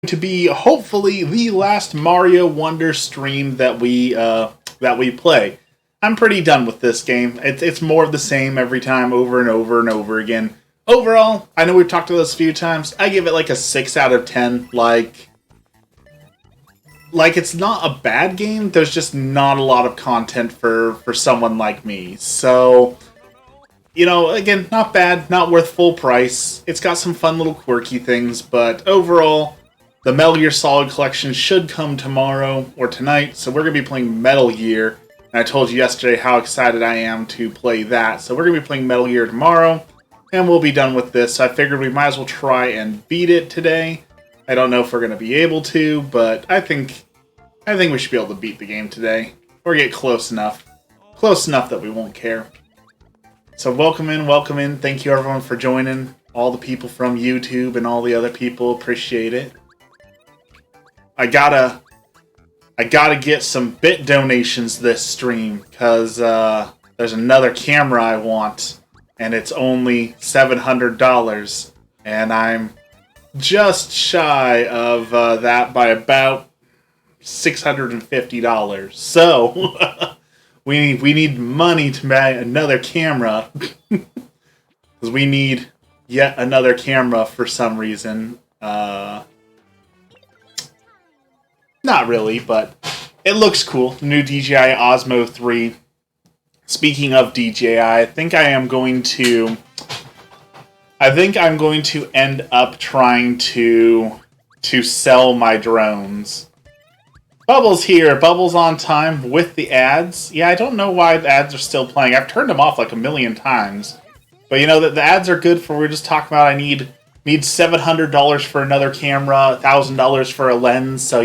to be hopefully the last Mario Wonder stream that we play. I'm pretty done with this game. It's more of the same every time, over and over and over again. Overall, I know we've talked about this a few times. I give it like a 6 out of 10. Like it's not a bad game. There's just not a lot of content for someone like me. So, again, not bad, not worth full price. It's got some fun little quirky things, but overall, the Metal Gear Solid collection should come tomorrow or tonight, so we're going to be playing Metal Gear. And I told you yesterday how excited I am to play that, so we're going to be playing Metal Gear tomorrow, and we'll be done with this. So I figured we might as well try and beat it today. I don't know if we're going to be able to, but I think we should be able to beat the game today, or get close enough that we won't care. So welcome in. Thank you everyone for joining. All the people from YouTube and all the other people, appreciate it. I gotta get some bit donations this stream, because there's another camera I want, and it's only $700, and I'm just shy of that by about $650. So we need money to buy another camera, because we need yet another camera for some reason. Not really, but it looks cool. The new DJI Osmo 3. Speaking of DJI, I think I'm going to end up trying to sell my drones. Bubbles here. Bubbles on time with the ads. Yeah, I don't know why the ads are still playing. I've turned them off like a million times. But the ads are good for, we were just talking about, I need $700 for another camera, $1,000 for a lens. So,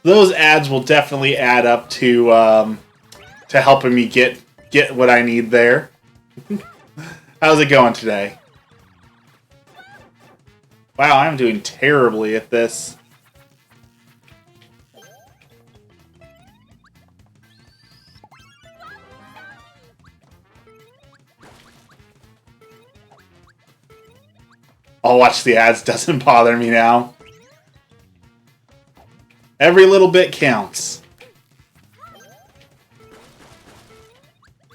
those ads will definitely add up to helping me get what I need there. How's it going today? Wow, I'm doing terribly at this. I'll watch the ads, doesn't bother me now. Every little bit counts.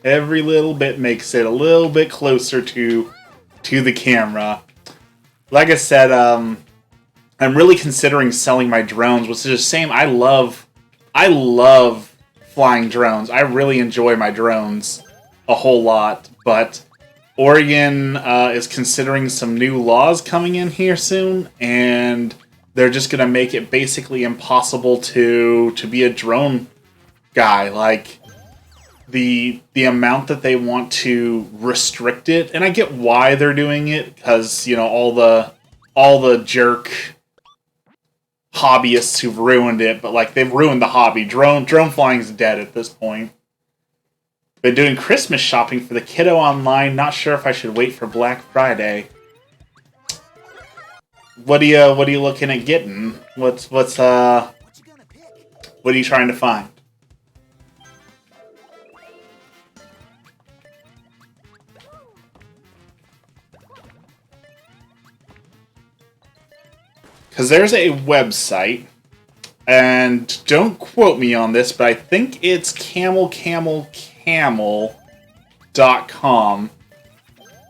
Every little bit makes it a little bit closer to the camera. Like I said, I'm really considering selling my drones, which is a shame. I love flying drones. I really enjoy my drones a whole lot, but Oregon is considering some new laws coming in here soon, and they're just going to make it basically impossible to be a drone guy. Like, the amount that they want to restrict it, and I get why they're doing it, because, all the jerk hobbyists who've ruined it, but, like, they've ruined the hobby. Drone flying's dead at this point. Been doing Christmas shopping for the kiddo online. Not sure if I should wait for Black Friday. What are you looking at getting? What are you trying to find? Because there's a website, and don't quote me on this, but I think it's camelcamel.com,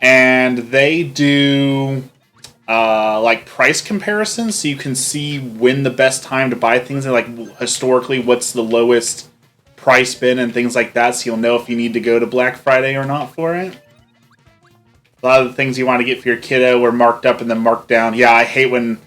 and they do like price comparisons, so you can see when the best time to buy things, and like historically what's the lowest price been and things like that, so you'll know if you need to go to Black Friday or not for it. A lot of the things you want to get for your kiddo are marked up and then marked down. Yeah, I hate when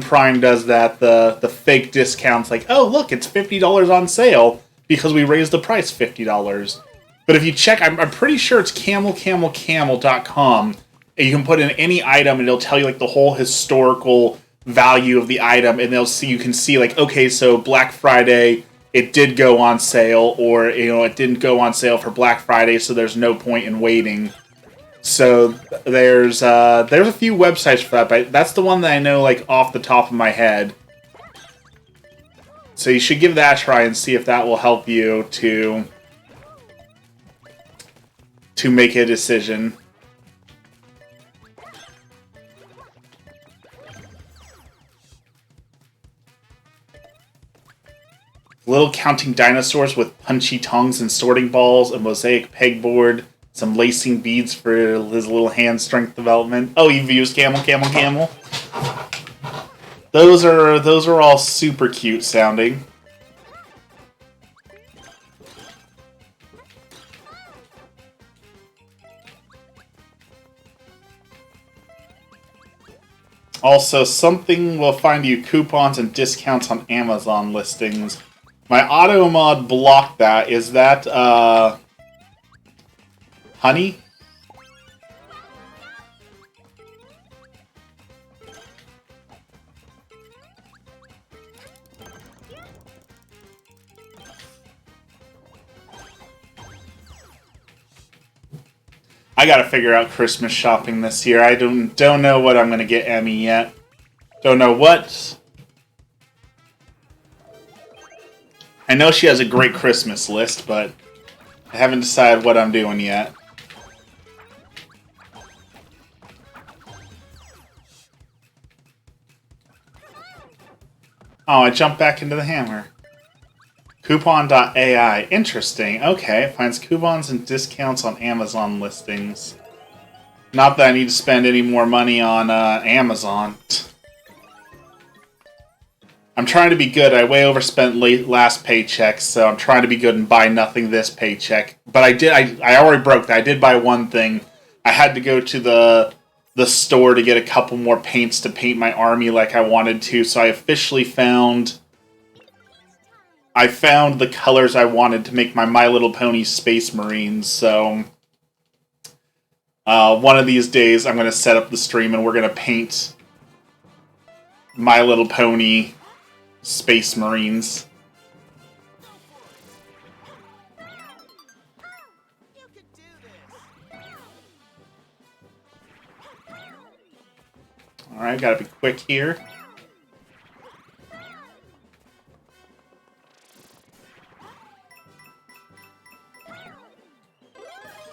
Prime does that, the fake discounts, like, oh, look, it's $50 on sale because we raised the price $50. But if you check, I'm pretty sure it's camelcamel.com, and you can put in any item, and it'll tell you, like, the whole historical value of the item, and you can see, like, okay, so Black Friday, it did go on sale, or, it didn't go on sale for Black Friday, so there's no point in waiting. So there's a few websites for that, but that's the one that I know, like, off the top of my head. So you should give that a try and see if that will help you to make a decision. Little counting dinosaurs with punchy tongues and sorting balls, a mosaic pegboard, some lacing beads for his little hand strength development. Oh, you've used camel, camel, camel. Those are all super cute sounding. Also, something will find you coupons and discounts on Amazon listings. My auto mod blocked that. Is that, honey? I gotta figure out Christmas shopping this year. I don't know what I'm gonna get Emmy yet. Don't know what. I know she has a great Christmas list, but I haven't decided what I'm doing yet. Oh, I jumped back into the hammer. Coupon.ai. Interesting. Okay, it finds coupons and discounts on Amazon listings. Not that I need to spend any more money on Amazon. I'm trying to be good. I way overspent last paycheck, so I'm trying to be good and buy nothing this paycheck. But I already broke that. I did buy one thing. I had to go to the store to get a couple more paints to paint my army like I wanted to, so I officially found the colors I wanted to make My Little Pony Space Marines, so one of these days I'm going to set up the stream and we're going to paint My Little Pony Space Marines. Alright, gotta be quick here.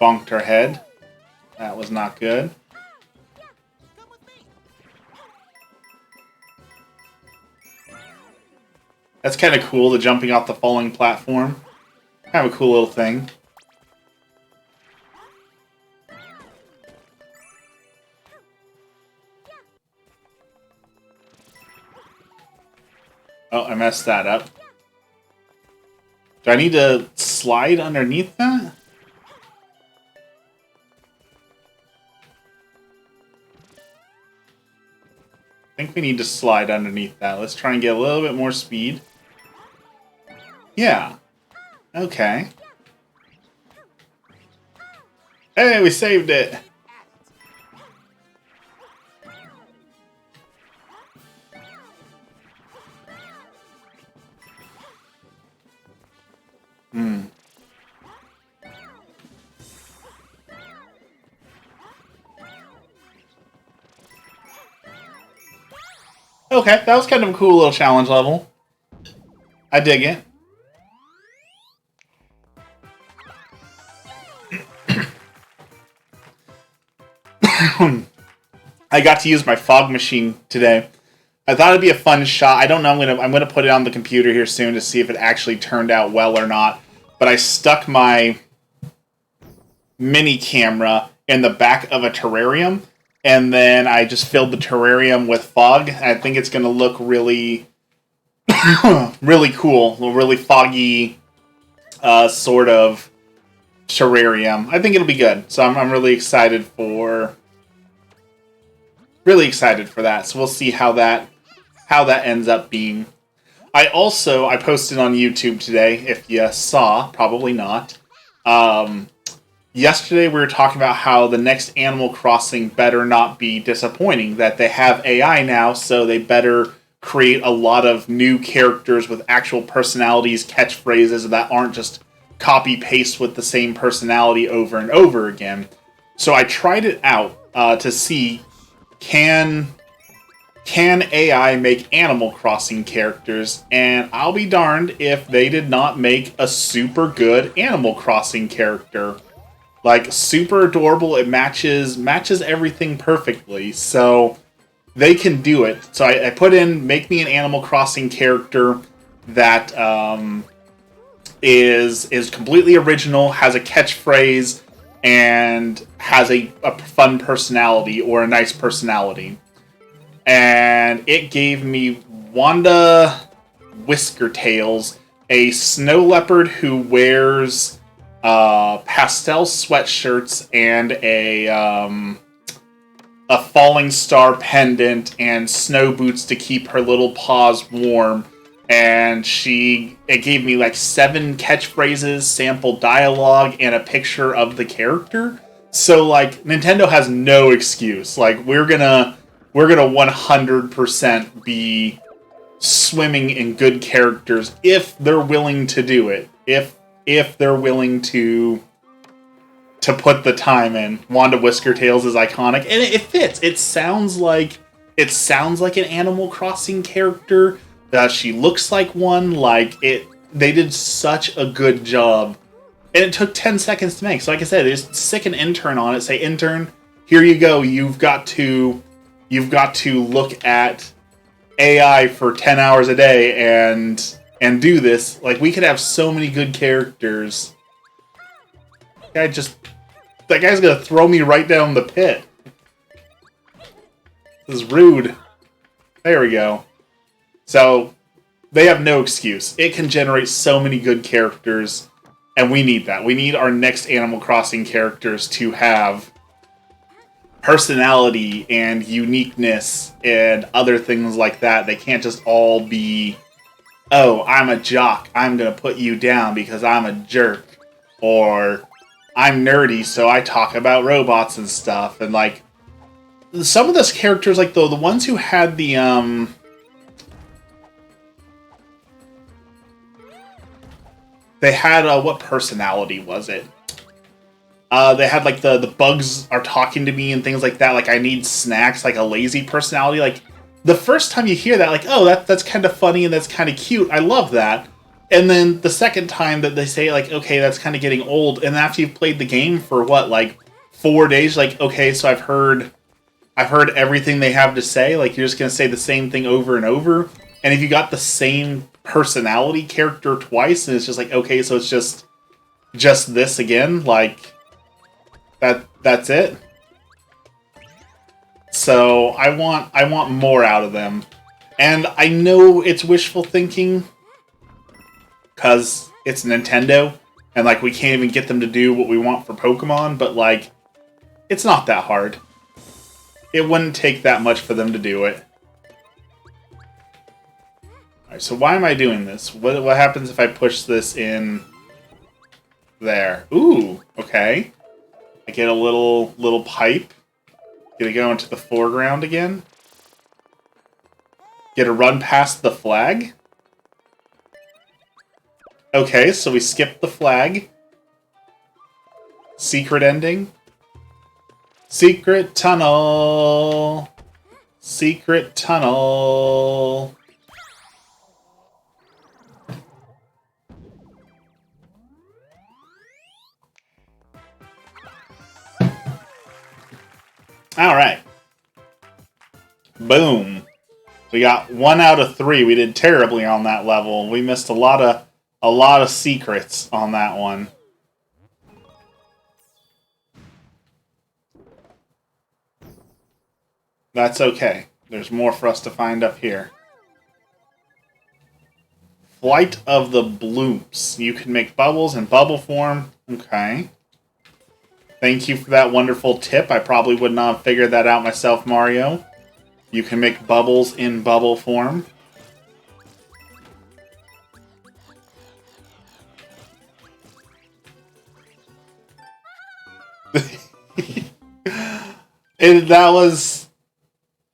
Bonked her head. That was not good. That's kind of cool, the jumping off the falling platform. Kind of a cool little thing. Oh, I messed that up. Do I need to slide underneath that? I think we need to slide underneath that. Let's try and get a little bit more speed. Yeah. Okay. Hey, we saved it! Okay, that was kind of a cool little challenge level. I dig it. I got to use my fog machine today. I thought it'd be a fun shot. I don't know. I'm gonna put it on the computer here soon to see if it actually turned out well or not. But I stuck my mini camera in the back of a terrarium, and then I just filled the terrarium with fog. I think it's gonna look really, really cool. A really foggy sort of terrarium. I think it'll be good. So I'm really excited for. Really excited for that. So we'll see how that ends up being. I posted on YouTube today, if you saw, probably not. Yesterday we were talking about how the next Animal Crossing better not be disappointing, that they have AI now, so they better create a lot of new characters with actual personalities, catchphrases that aren't just copy-paste with the same personality over and over again. So I tried it out to see, can AI make Animal Crossing characters? And I'll be darned if they did not make a super good Animal Crossing character. Like, super adorable, it matches everything perfectly, so they can do it. So I put in, make me an Animal Crossing character, that is completely original, has a catchphrase, and has a fun personality or a nice personality. And it gave me Wanda Whiskertails, a snow leopard who wears pastel sweatshirts and a falling star pendant and snow boots to keep her little paws warm. And it gave me like 7 catchphrases, sample dialogue, and a picture of the character. So like Nintendo has no excuse. Like we're gonna 100% be swimming in good characters if they're willing to do it. If they're willing to put the time in. Wanda Whiskertails is iconic, and it fits. It sounds like an Animal Crossing character. She looks like one. They did such a good job, and it took 10 seconds to make. So, like I said, just stick an intern on it. Say, intern, here you go. You've got to look at AI for 10 hours a day and do this. Like, we could have so many good characters. That guy's gonna throw me right down the pit. This is rude. There we go. So, they have no excuse. It can generate so many good characters, and we need that. We need our next Animal Crossing characters to have personality and uniqueness and other things like that. They can't just all be, oh, I'm a jock, I'm gonna put you down because I'm a jerk. Or, I'm nerdy, so I talk about robots and stuff. And, like, some of those characters, like, the ones who had the, they had, what personality was it? They had, like, the bugs are talking to me and things like that. Like, I need snacks, like a lazy personality. Like, the first time you hear that, like, oh, that's kind of funny and that's kind of cute. I love that. And then the second time that they say, like, okay, that's kind of getting old. And after you've played the game for, what, like, 4 days, like, okay, so I've heard everything they have to say. Like, you're just going to say the same thing over and over. And if you got the same personality character twice, and it's just like, okay, so it's just this again, like, that's it. So I want more out of them. And I know it's wishful thinking, because it's Nintendo, and, like, we can't even get them to do what we want for Pokemon, but, like, it's not that hard. It wouldn't take that much for them to do it. Alright, so why am I doing this? What happens if I push this in there? Ooh, okay. I get a little pipe. Get to go into the foreground again. Get to run past the flag. Okay, so we skipped the flag. Secret ending. Secret tunnel. Secret tunnel. Alright. Boom. We got 1 out of 3. We did terribly on that level. We missed a lot of secrets on that one. That's okay. There's more for us to find up here. Flight of the Bloops. You can make bubbles in bubble form. Okay. Thank you for that wonderful tip. I probably would not have figured that out myself, Mario. You can make bubbles in bubble form. That was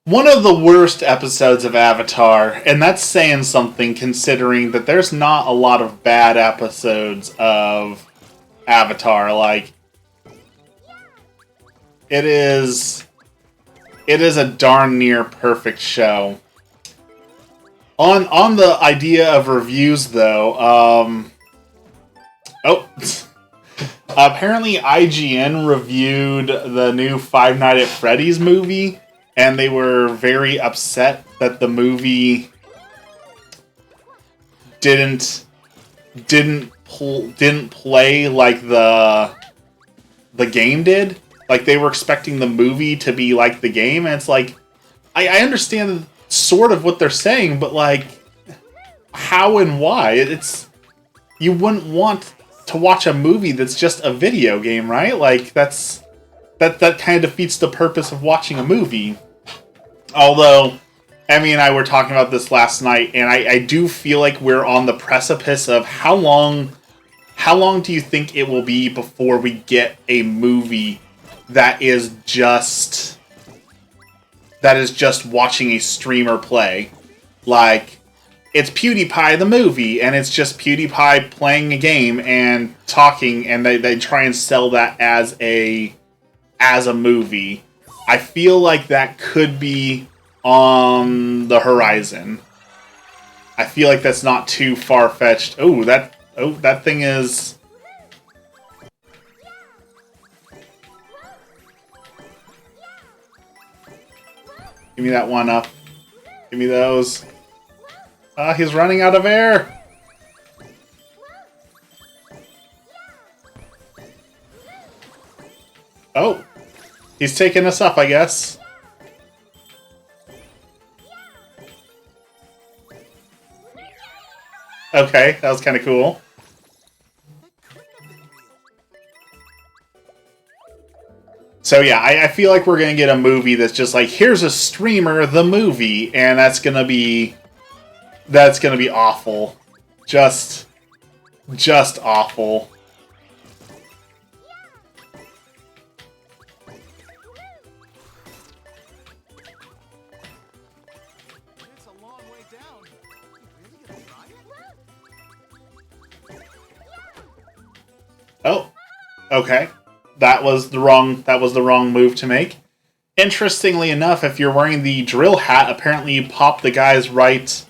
one of the worst episodes of Avatar, and that's saying something considering that there's not a lot of bad episodes of Avatar. Like, it is a darn near perfect show. On the idea of reviews, though, apparently IGN reviewed the new Five Nights at Freddy's movie, and they were very upset that the movie didn't play like the game did. Like, they were expecting the movie to be like the game, and it's like, I understand sort of what they're saying, but like, how and why? It's, you wouldn't want to watch a movie that's just a video game, right? Like, that kind of defeats the purpose of watching a movie. Although, Emmy and I were talking about this last night, and I do feel like we're on the precipice of how long do you think it will be before we get a movie that is just watching a streamer play? Like, it's PewDiePie the movie, and it's just PewDiePie playing a game and talking, and they try and sell that as a movie. I feel like that could be on the horizon. I feel like that's not too far-fetched. That thing is... Give me that one up. Give me those. He's running out of air! Oh! He's taking us up, I guess. Okay, that was kind of cool. So yeah, I feel like we're gonna get a movie that's just like, here's a streamer, the movie, and that's gonna be awful. Just awful. Oh, okay. That was the wrong move to make. Interestingly enough, if you're wearing the drill hat, apparently you pop the guys right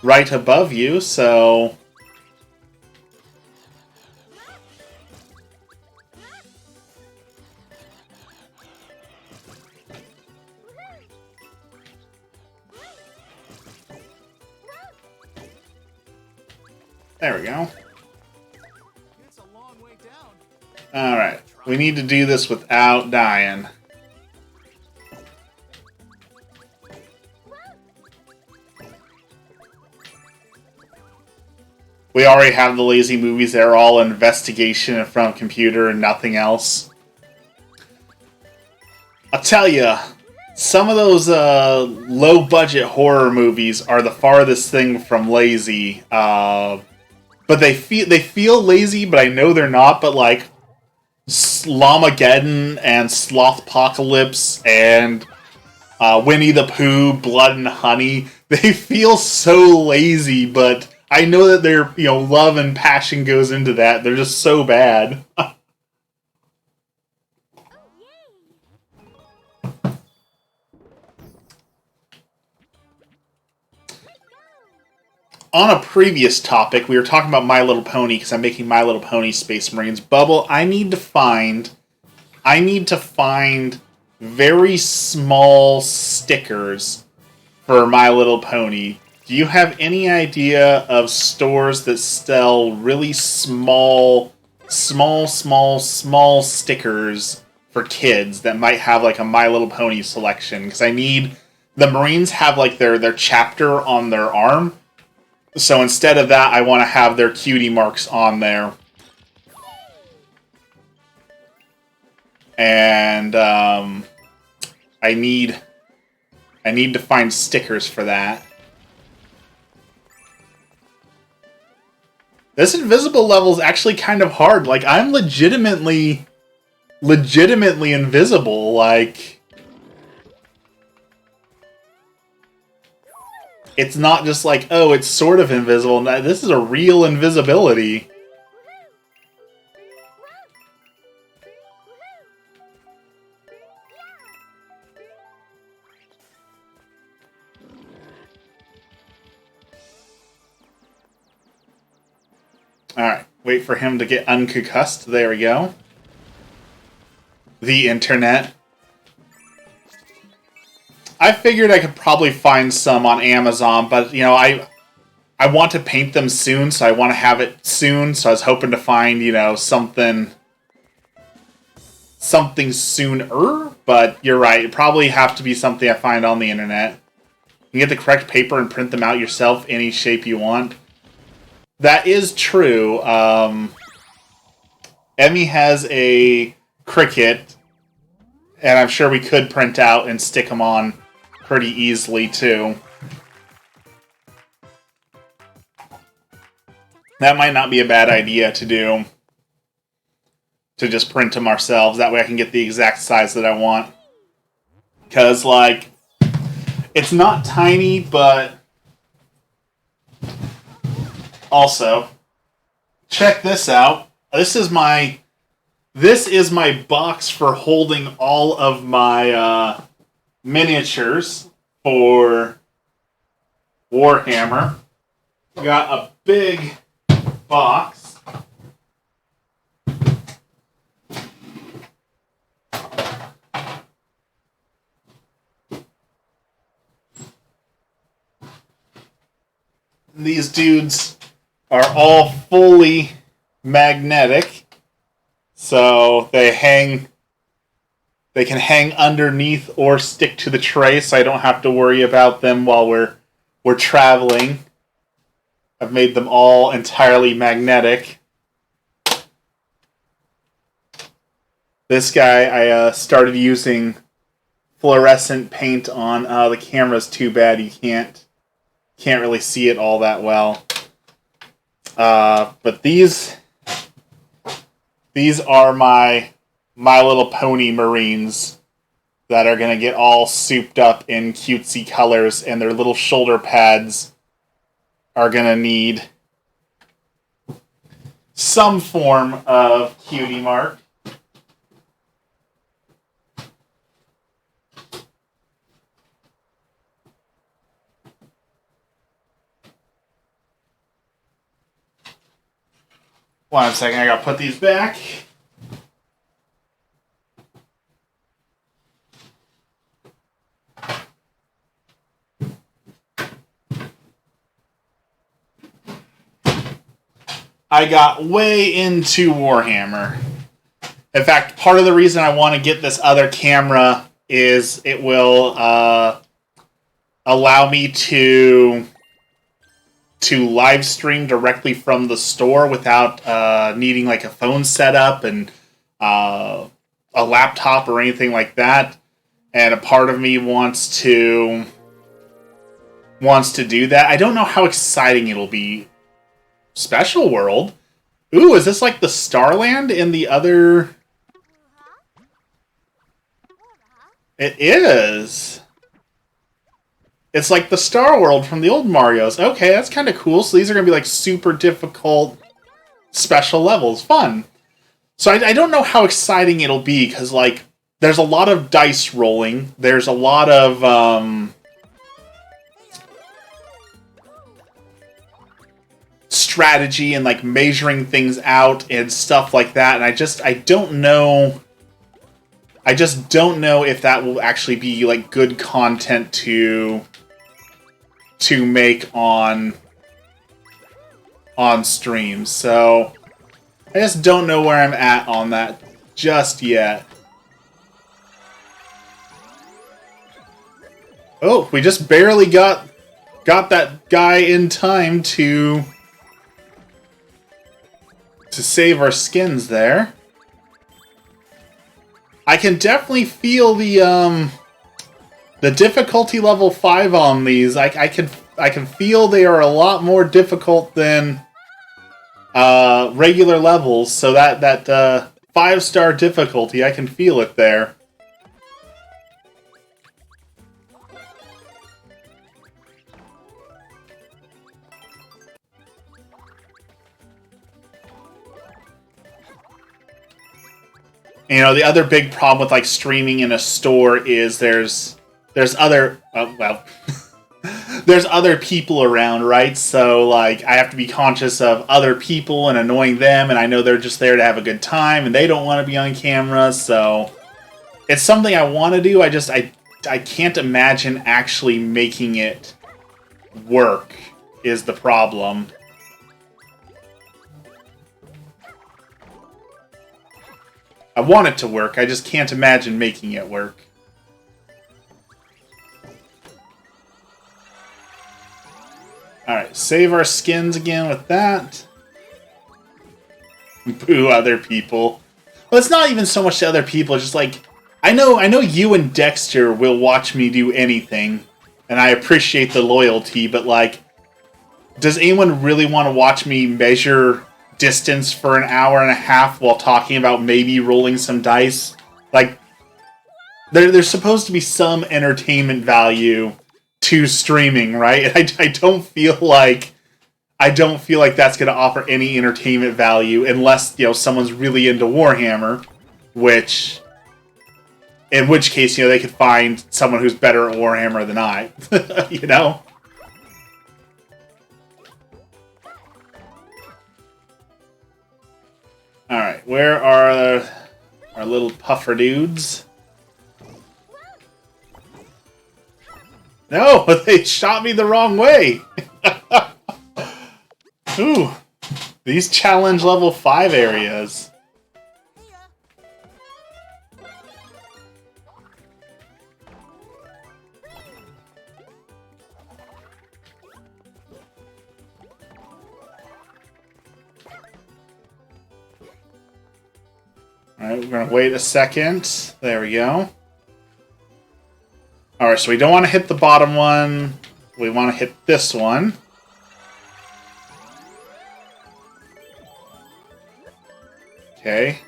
above you, so... There we go. Alright, we need to do this without dying. We already have the lazy movies that are all investigation in front of computer and nothing else. I'll tell you, some of those low-budget horror movies are the farthest thing from lazy. But they feel lazy, but I know they're not. But like Slamageddon and Slothpocalypse and Winnie the Pooh, Blood and Honey, they feel so lazy, but I know that their love and passion goes into that. They're just so bad. On a previous topic, we were talking about My Little Pony because I'm making My Little Pony Space Marines. Bubble, I need to find very small stickers for My Little Pony. Do you have any idea of stores that sell really small stickers for kids that might have like a My Little Pony selection? Because the Marines have like their chapter on their arm. So instead of that, I want to have their cutie marks on there. And I need to find stickers for that. This invisible level is actually kind of hard. Like, I'm legitimately invisible. Like, it's not just like, oh, it's sort of invisible. This is a real invisibility. Alright, wait for him to get unconcussed. There we go. The internet. I figured I could probably find some on Amazon, but, I I want to paint them soon, so I want to have it soon. So I was hoping to find, you know, something sooner. But you're right. It probably have to be something I find on the internet. You get the correct paper and print them out yourself any shape you want. That is true. Emmy has a Cricut, and I'm sure we could print out and stick them on pretty easily, too. That might not be a bad idea to do. To just print them ourselves. That way I can get the exact size that I want. Because, like, it's not tiny, but also, check this out. This is my box for holding all of my miniatures for Warhammer. Got a big box. These dudes are all fully magnetic, so they can hang underneath or stick to the tray, so I don't have to worry about them while we're traveling. I've made them all entirely magnetic. This guy, I started using fluorescent paint on. The camera's too bad, you can't really see it all that well. But these are my Little Pony Marines that are going to get all souped up in cutesy colors, and their little shoulder pads are going to need some form of cutie mark. One second, I gotta put these back. I got way into Warhammer. In fact, part of the reason I want to get this other camera is it will allow me to live stream directly from the store without needing like a phone setup and a laptop or anything like that. And a part of me wants to do that. I don't know how exciting it'll be. Special World? Ooh, is this like the Starland in the other... It is. It's like the Star World from the old Marios. Okay, that's kind of cool. So these are going to be like super difficult special levels. Fun. So I don't know how exciting it'll be, because like there's a lot of dice rolling. There's a lot of strategy and like measuring things out and stuff like that. And I don't know if that will actually be like good content to make on stream. So I just don't know where I'm at on that just yet. Oh, we just barely got that guy in time to save our skins there. I can definitely feel the difficulty level 5 on these. I can feel they are a lot more difficult than regular levels. So that 5-star difficulty, I can feel it there. You know, the other big problem with like streaming in a store is there's other there's other people around, right? So like I have to be conscious of other people and annoying them, and I know they're just there to have a good time and they don't want to be on camera. So it's something I want to do. I can't imagine actually making it work is the problem. I want it to work, I just can't imagine making it work. Alright, save our skins again with that. Boo other people. Well, it's not even so much to other people, it's just like, I know you and Dexter will watch me do anything, and I appreciate the loyalty, but like, does anyone really want to watch me measure distance for an hour and a half while talking about maybe rolling some dice? Like, there's supposed to be some entertainment value to streaming, right? I don't feel like that's going to offer any entertainment value unless, you know, someone's really into Warhammer, in which case, you know, they could find someone who's better at Warhammer than I, you know? Alright, where are our little puffer dudes? No, they shot me the wrong way! Ooh, these challenge level 5 areas. Alright, we're gonna wait a second. There we go. Alright, so we don't want to hit the bottom one. We want to hit this one. Okay.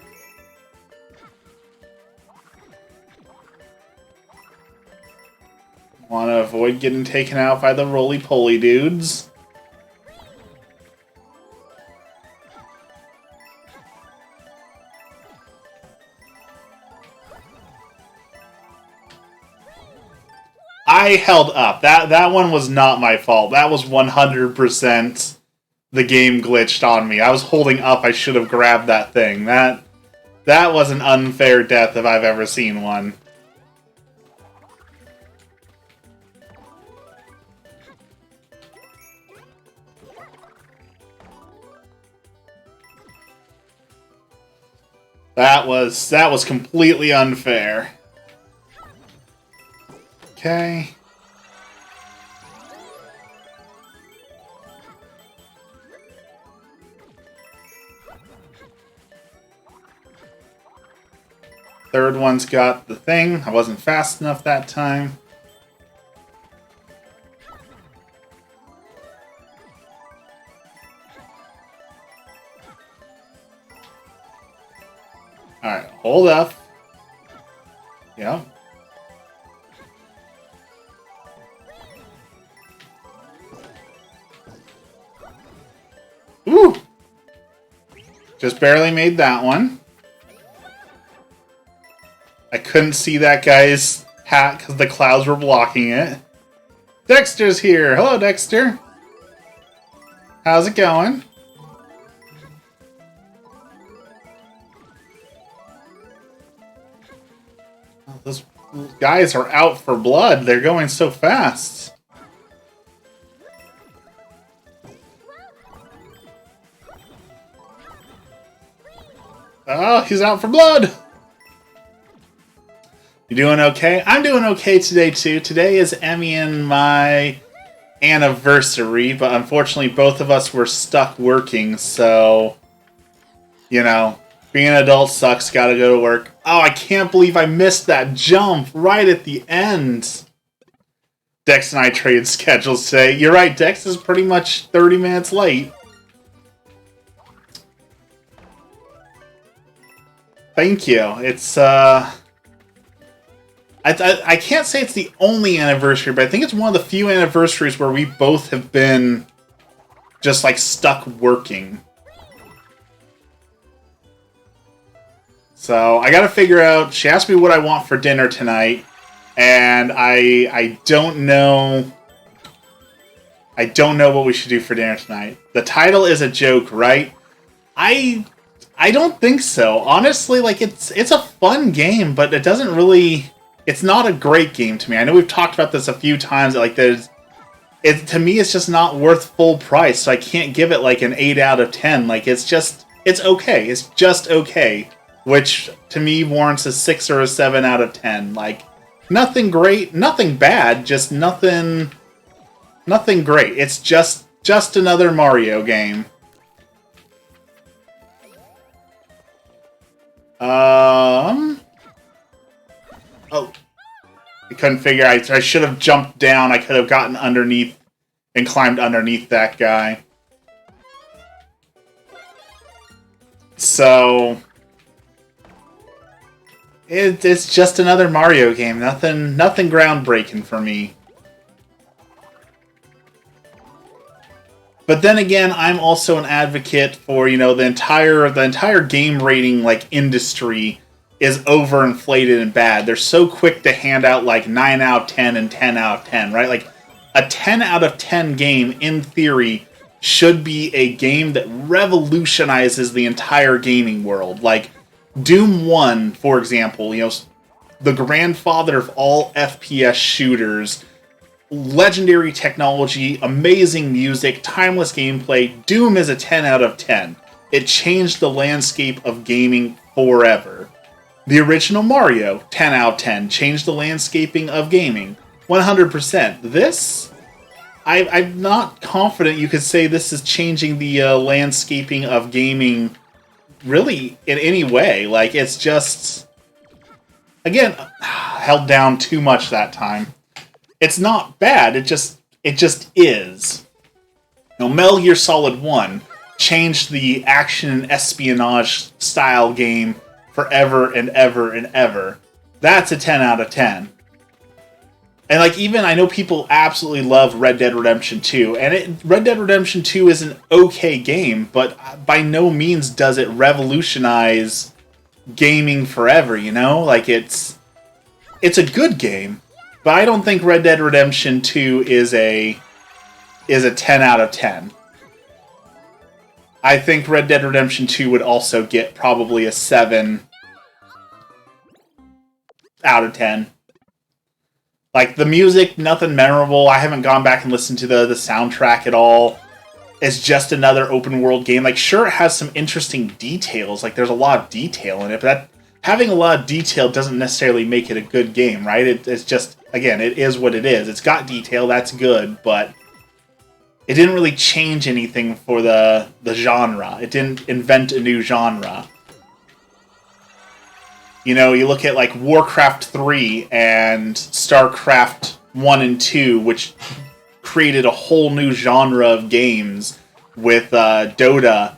Want to avoid getting taken out by the roly-poly dudes. I held up. That one was not my fault. That was 100% the game glitched on me. I was holding up. I should have grabbed that thing. That was an unfair death if I've ever seen one. That was completely unfair. Okay. Third one's got the thing. I wasn't fast enough that time. Alright, hold up. Yep. Ooh! Just barely made that one. I couldn't see that guy's hat because the clouds were blocking it. Dexter's here! Hello, Dexter! How's it going? Oh, those guys are out for blood. They're going so fast. Oh, he's out for blood! You doing okay? I'm doing okay today, too. Today is Emmy and my anniversary, but unfortunately both of us were stuck working, so, you know, being an adult sucks, gotta go to work. Oh, I can't believe I missed that jump right at the end. Dex and I traded schedules today. You're right, Dex is pretty much 30 minutes late. Thank you. It's, I can't say it's the only anniversary, but I think it's one of the few anniversaries where we both have been just, like, stuck working. So, I gotta figure out... She asked me what I want for dinner tonight, and I don't know... I don't know what we should do for dinner tonight. The title is a joke, right? I don't think so. Honestly, like, it's a fun game, but it doesn't really... It's not a great game to me. I know we've talked about this a few times. Like, it to me it's just not worth full price, so I can't give it like an 8 out of 10. Like it's okay. It's just okay, which to me warrants a 6 or a 7 out of 10. Like nothing great, nothing bad, just nothing great. It's just another Mario game. Oh, I couldn't figure. I should have jumped down. I could have gotten underneath and climbed underneath that guy. So it's just another Mario game. Nothing groundbreaking for me. But then again, I'm also an advocate for, the entire game rating like industry is overinflated and bad. They're so quick to hand out like 9 out of 10 and 10 out of 10, right? Like a 10 out of 10 game in theory should be a game that revolutionizes the entire gaming world. Like Doom 1, for example, the grandfather of all FPS shooters, legendary technology, amazing music, timeless gameplay. Doom is a 10 out of 10. It changed the landscape of gaming forever. The original Mario, 10 out of 10, changed the landscaping of gaming. 100%. This, I'm not confident you could say this is changing the landscaping of gaming really in any way. Like, it's just, again, held down too much that time. It's not bad, it just is. Metal Gear Solid 1 changed the action and espionage style game forever and ever and ever. That's a 10 out of 10. And like, even I know people absolutely love Red Dead Redemption 2, and Red Dead Redemption 2 is an okay game, but by no means does it revolutionize gaming forever, Like, it's a good game, but I don't think Red Dead Redemption 2 is a 10 out of 10. I think Red Dead Redemption 2 would also get probably a 7 out of 10. Like, the music, nothing memorable. I haven't gone back and listened to the soundtrack at all. It's just another open world game. Like, sure, it has some interesting details. Like, there's a lot of detail in it, but having a lot of detail doesn't necessarily make it a good game, right? It's just, again, it is what it is. It's got detail, that's good, but it didn't really change anything for the genre. It didn't invent a new genre. You look at like Warcraft 3 and StarCraft 1 and 2, which created a whole new genre of games with Dota.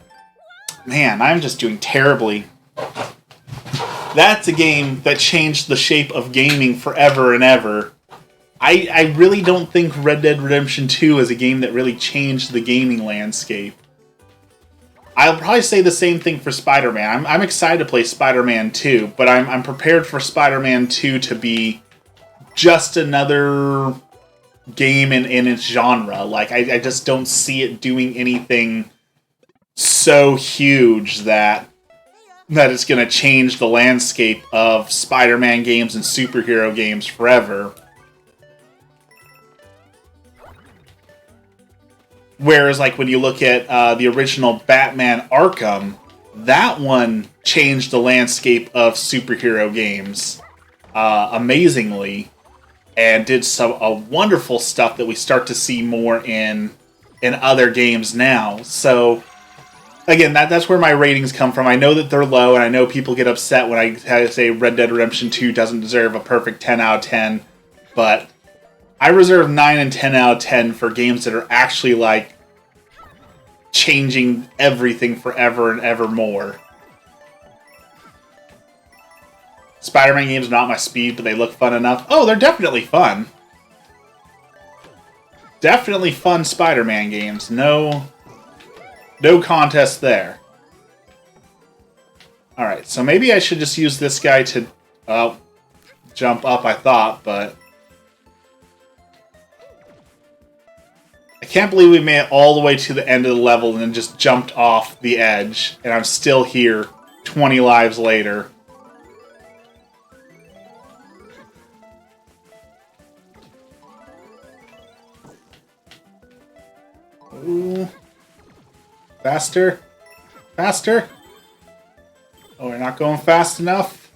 Man, I'm just doing terribly. That's a game that changed the shape of gaming forever and ever. I really don't think Red Dead Redemption 2 is a game that really changed the gaming landscape. I'll probably say the same thing for Spider-Man. I'm excited to play Spider-Man 2, but I'm prepared for Spider-Man 2 to be just another game in its genre. Like, I just don't see it doing anything so huge that it's going to change the landscape of Spider-Man games and superhero games forever. Whereas, like, when you look at the original Batman Arkham, that one changed the landscape of superhero games amazingly, and did some wonderful stuff that we start to see more in other games now. So, again, that's where my ratings come from. I know that they're low, and I know people get upset when I say Red Dead Redemption 2 doesn't deserve a perfect 10 out of 10, but I reserve 9 and 10 out of 10 for games that are actually, like, changing everything forever and ever more. Spider-Man games are not my speed, but they look fun enough. Oh, they're definitely fun. Definitely fun Spider-Man games. No contest there. Alright, so maybe I should just use this guy to jump up, I thought, but I can't believe we made it all the way to the end of the level and then just jumped off the edge, and I'm still here 20 lives later. Ooh. Faster. Faster. Oh, we're not going fast enough.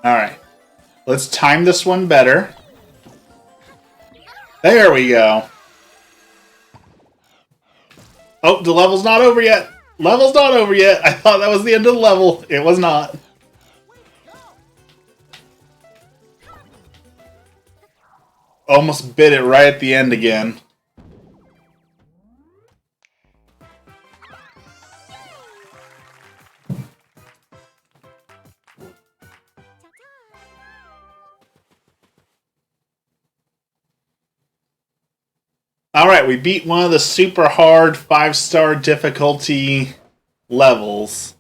Alright. Let's time this one better. There we go. Oh, the level's not over yet. Level's not over yet. I thought that was the end of the level. It was not. Almost bit it right at the end again. Alright, we beat one of the super hard 5-star difficulty levels.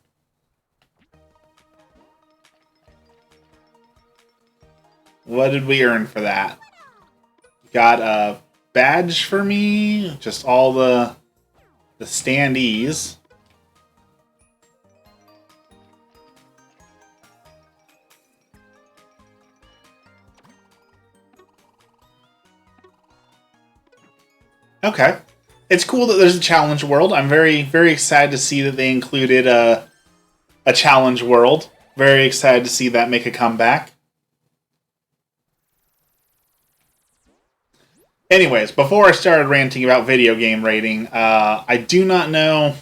What did we earn for that? Got a badge for me, just all the standees. Okay. It's cool that there's a challenge world. I'm very, very excited to see that they included a challenge world. Very excited to see that make a comeback. Anyways, before I started ranting about video game rating, I do not know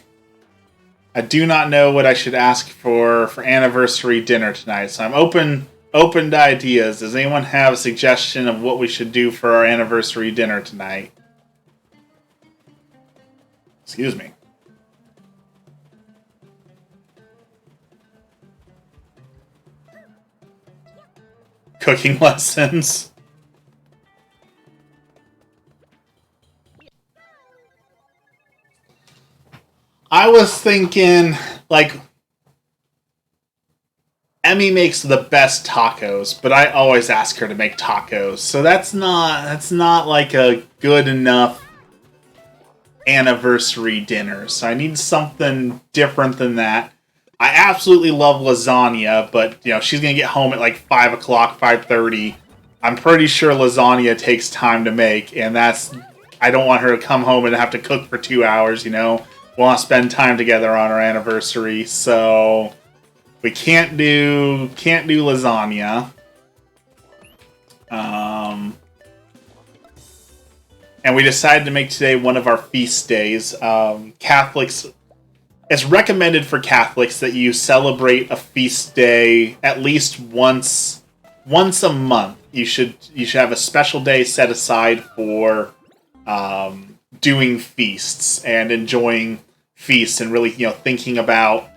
what I should ask for anniversary dinner tonight. So I'm open to ideas. Does anyone have a suggestion of what we should do for our anniversary dinner tonight? Excuse me. Cooking lessons. I was thinking, like, Emmy makes the best tacos, but I always ask her to make tacos. So that's not like a good enough anniversary dinner. So I need something different than that. I absolutely love lasagna, but she's gonna get home at like 5 o'clock, 5:30. I'm pretty sure lasagna takes time to make, and I don't want her to come home and have to cook for 2 hours. We want to spend time together on our anniversary, so we can't do lasagna. And we decided to make today one of our feast days. Catholics, it's recommended for Catholics that you celebrate a feast day at least once a month. You should have a special day set aside for doing feasts and enjoying feasts, and really thinking about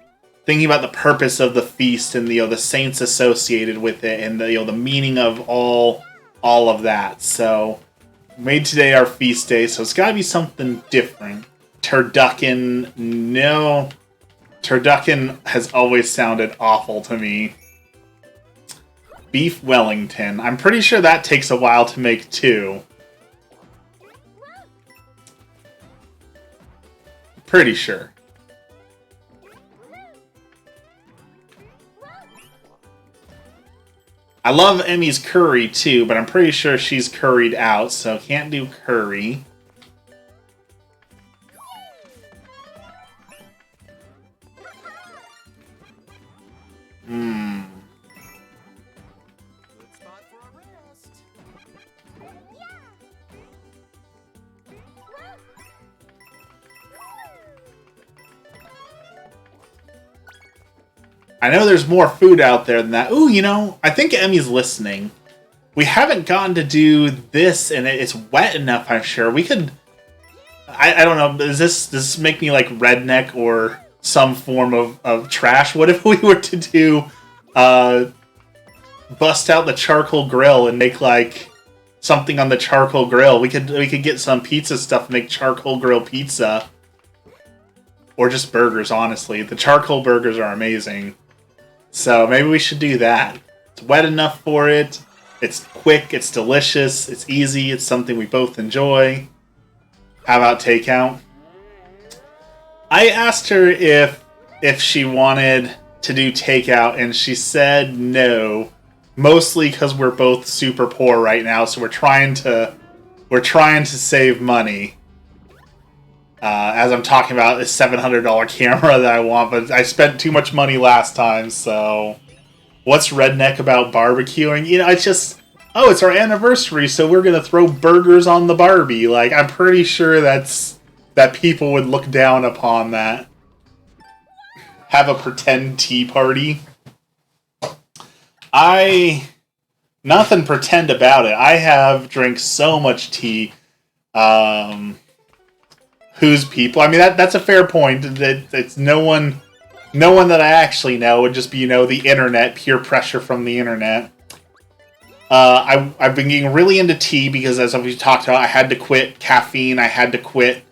the purpose of the feast and the saints associated with it, and the meaning of all of that. So made today our feast day, so it's got to be something different. Turducken, no. Turducken has always sounded awful to me. Beef Wellington. I'm pretty sure that takes a while to make too. Pretty sure. I love Emmy's curry too, but I'm pretty sure she's curried out, so can't do curry. I know there's more food out there than that. Ooh, I think Emmy's listening. We haven't gotten to do this, and it's wet enough, I'm sure. We could... I don't know, does this make me like redneck or some form of trash? What if we were to do... bust out the charcoal grill and make like something on the charcoal grill? We could get some pizza stuff and make charcoal grill pizza. Or just burgers, honestly. The charcoal burgers are amazing. So maybe we should do that. It's wet enough for it. It's quick. It's delicious. It's easy. It's something we both enjoy. How about takeout? I asked her if she wanted to do takeout, and she said no. Mostly because we're both super poor right now, so we're trying to save money. As I'm talking about this $700 camera that I want, but I spent too much money last time, so... What's redneck about barbecuing? You know, it's just... Oh, it's our anniversary, so we're gonna throw burgers on the Barbie. Like, I'm pretty sure that people would look down upon that. Have a pretend tea party. Nothing pretend about it. I have drank so much tea. Whose people? I mean, that's a fair point. It's no one that I actually know. It would just be, you know, the internet, pure pressure from the internet. I've been getting really into tea because, as we talked about, I had to quit caffeine. I had to quit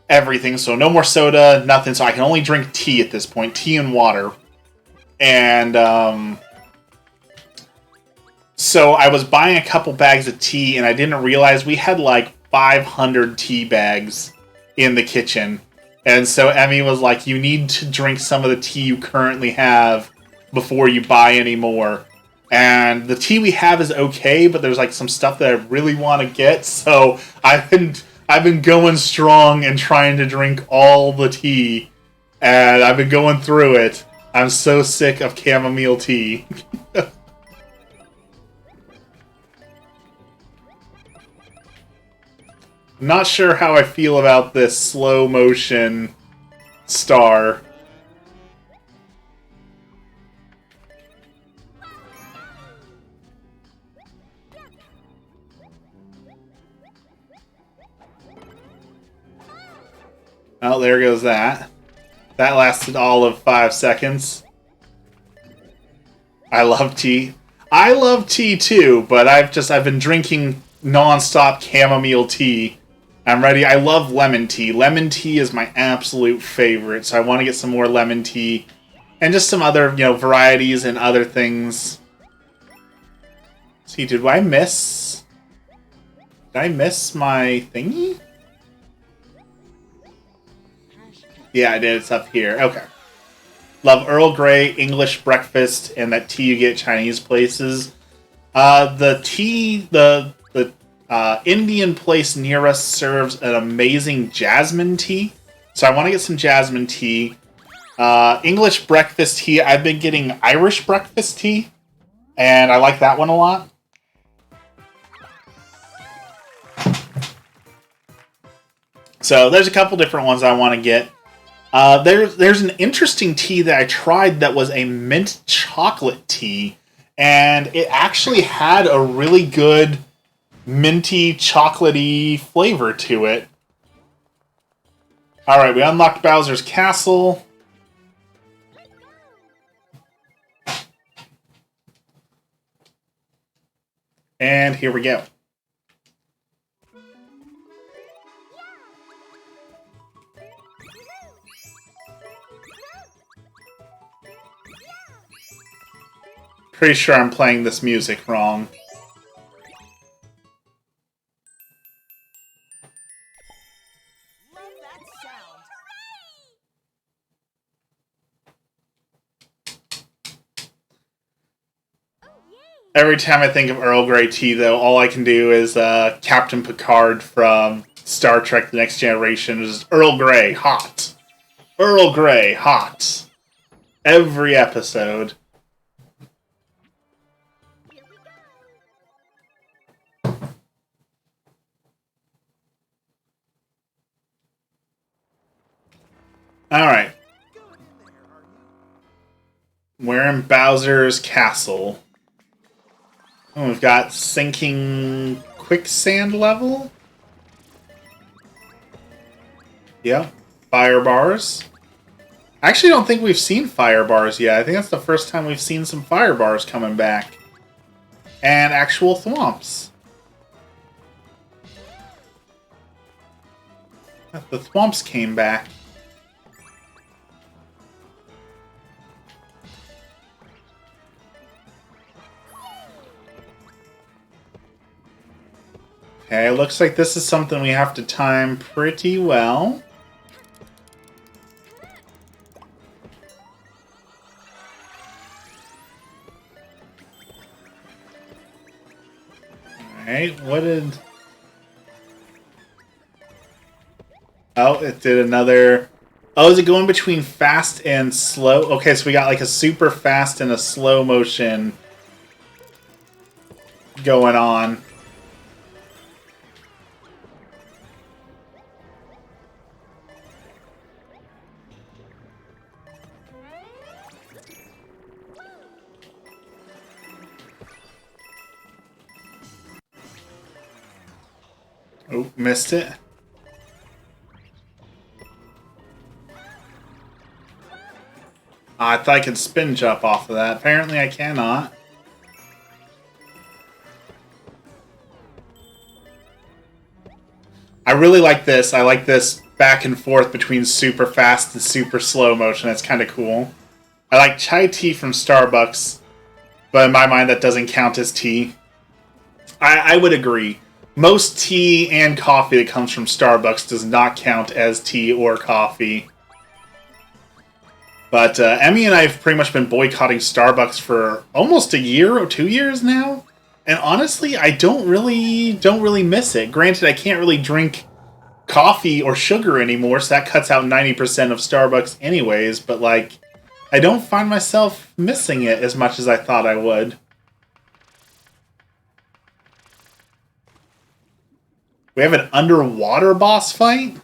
everything. So no more soda, nothing. So I can only drink tea at this point. Tea and water. And, so I was buying a couple bags of tea, and I didn't realize we had like 500 tea bags in the kitchen. And so Emmy was like, you need to drink some of the tea you currently have before you buy any more. And the tea we have is okay, but there's like some stuff that I really want to get. So I've been going strong and trying to drink all the tea. And I've been going through it. I'm so sick of chamomile tea. Not sure how I feel about this slow motion star. Oh, there goes that. That lasted all of 5 seconds. I love tea. I love tea too, but I've been drinking non-stop chamomile tea. I'm ready. I love lemon tea. Lemon tea is my absolute favorite, so I want to get some more lemon tea. And just some other, you know, varieties and other things. See, did I miss my thingy? Yeah, I did. It's up here. Okay. Love Earl Grey, English breakfast, and that tea you get at Chinese places. The Indian place near us serves an amazing jasmine tea. So I want to get some jasmine tea. English breakfast tea. I've been getting Irish breakfast tea. And I like that one a lot. So there's a couple different ones I want to get. There's an interesting tea that I tried that was a mint chocolate tea. And it actually had a really good minty, chocolatey flavor to it. Alright, we unlocked Bowser's Castle. And here we go. Pretty sure I'm playing this music wrong. Every time I think of Earl Grey tea, though, all I can do is Captain Picard from Star Trek The Next Generation is Earl Grey, hot. Earl Grey, hot. Every episode. Alright. We're in Bowser's Castle. Oh, we've got sinking quicksand level? Yep. Fire bars. I actually don't think we've seen fire bars yet. I think that's the first time we've seen some fire bars coming back. And actual thwomps. The thwomps came back. Okay, it looks like this is something we have to time pretty well. Alright, what did... Oh, it did another... Oh, is it going between fast and slow? Okay, so we got like a super fast and a slow motion going on. Oh, missed it. I thought I could spin jump off of that. Apparently I cannot. I really like this. I like this back and forth between super fast and super slow motion. That's kind of cool. I like chai tea from Starbucks, but in my mind that doesn't count as tea. I would agree. Most tea and coffee that comes from Starbucks does not count as tea or coffee. But Emmy and I have pretty much been boycotting Starbucks for almost a year or 2 years now. And honestly, I don't really miss it. Granted, I can't really drink coffee or sugar anymore, so that cuts out 90% of Starbucks anyways, but like I don't find myself missing it as much as I thought I would. We have an underwater boss fight?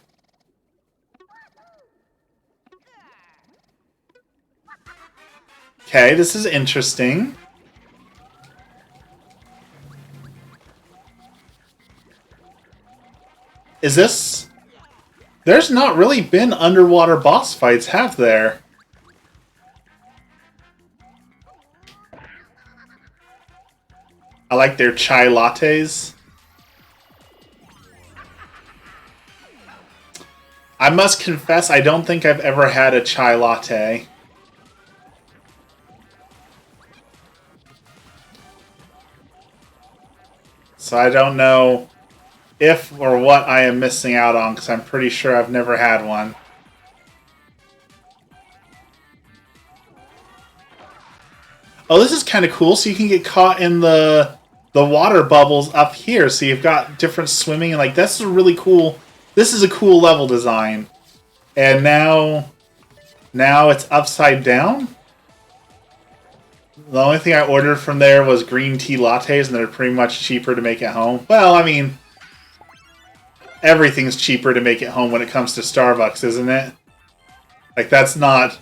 Okay, this is interesting. Is this... There's not really been underwater boss fights, have there? I like their chai lattes. I must confess, I don't think I've ever had a chai latte. So I don't know if or what I am missing out on, because I'm pretty sure I've never had one. Oh, this is kind of cool. So you can get caught in the water bubbles up here. So you've got different swimming, and like that's a really cool. This is a cool level design. And now it's upside down. The only thing I ordered from there was green tea lattes, and they're pretty much cheaper to make at home. Well, I mean, everything's cheaper to make at home when it comes to Starbucks, isn't it? Like that's not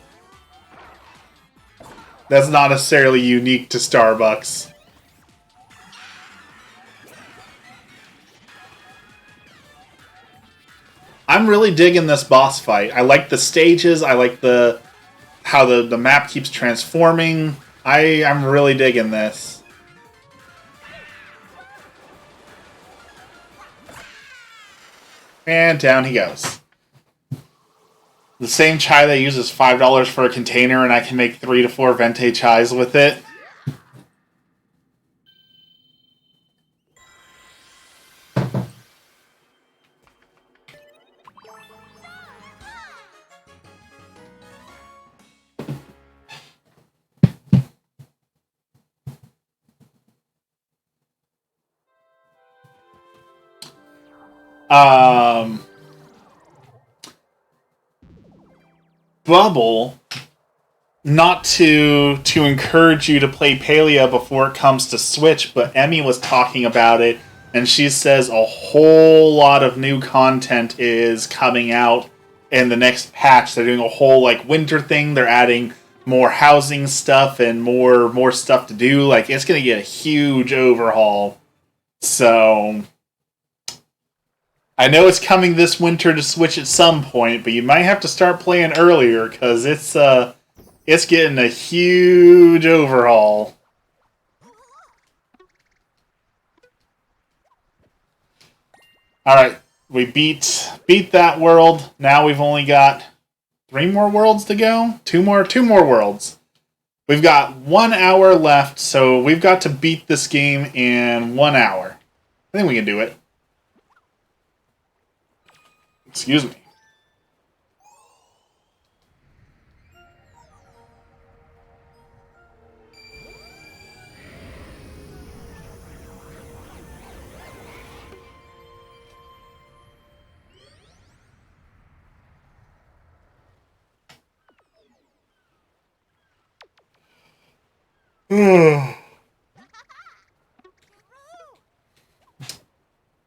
necessarily unique to Starbucks. I'm really digging this boss fight. I like the stages. I like how the map keeps transforming. I'm really digging this. And down he goes. The same chai they use is $5 for a container, and I can make 3 to 4 venti chais with it. Bubble, not to encourage you to play Palia before it comes to Switch, but Emmy was talking about it, and she says a whole lot of new content is coming out in the next patch. They're doing a whole like winter thing. They're adding more housing stuff and more stuff to do. Like it's gonna get a huge overhaul. So I know it's coming this winter to Switch at some point, but you might have to start playing earlier because it's getting a huge overhaul. All right, we beat that world. Now we've only got 3 more worlds to go. Two more worlds. We've got 1 hour left, so we've got to beat this game in 1 hour. I think we can do it. Excuse me.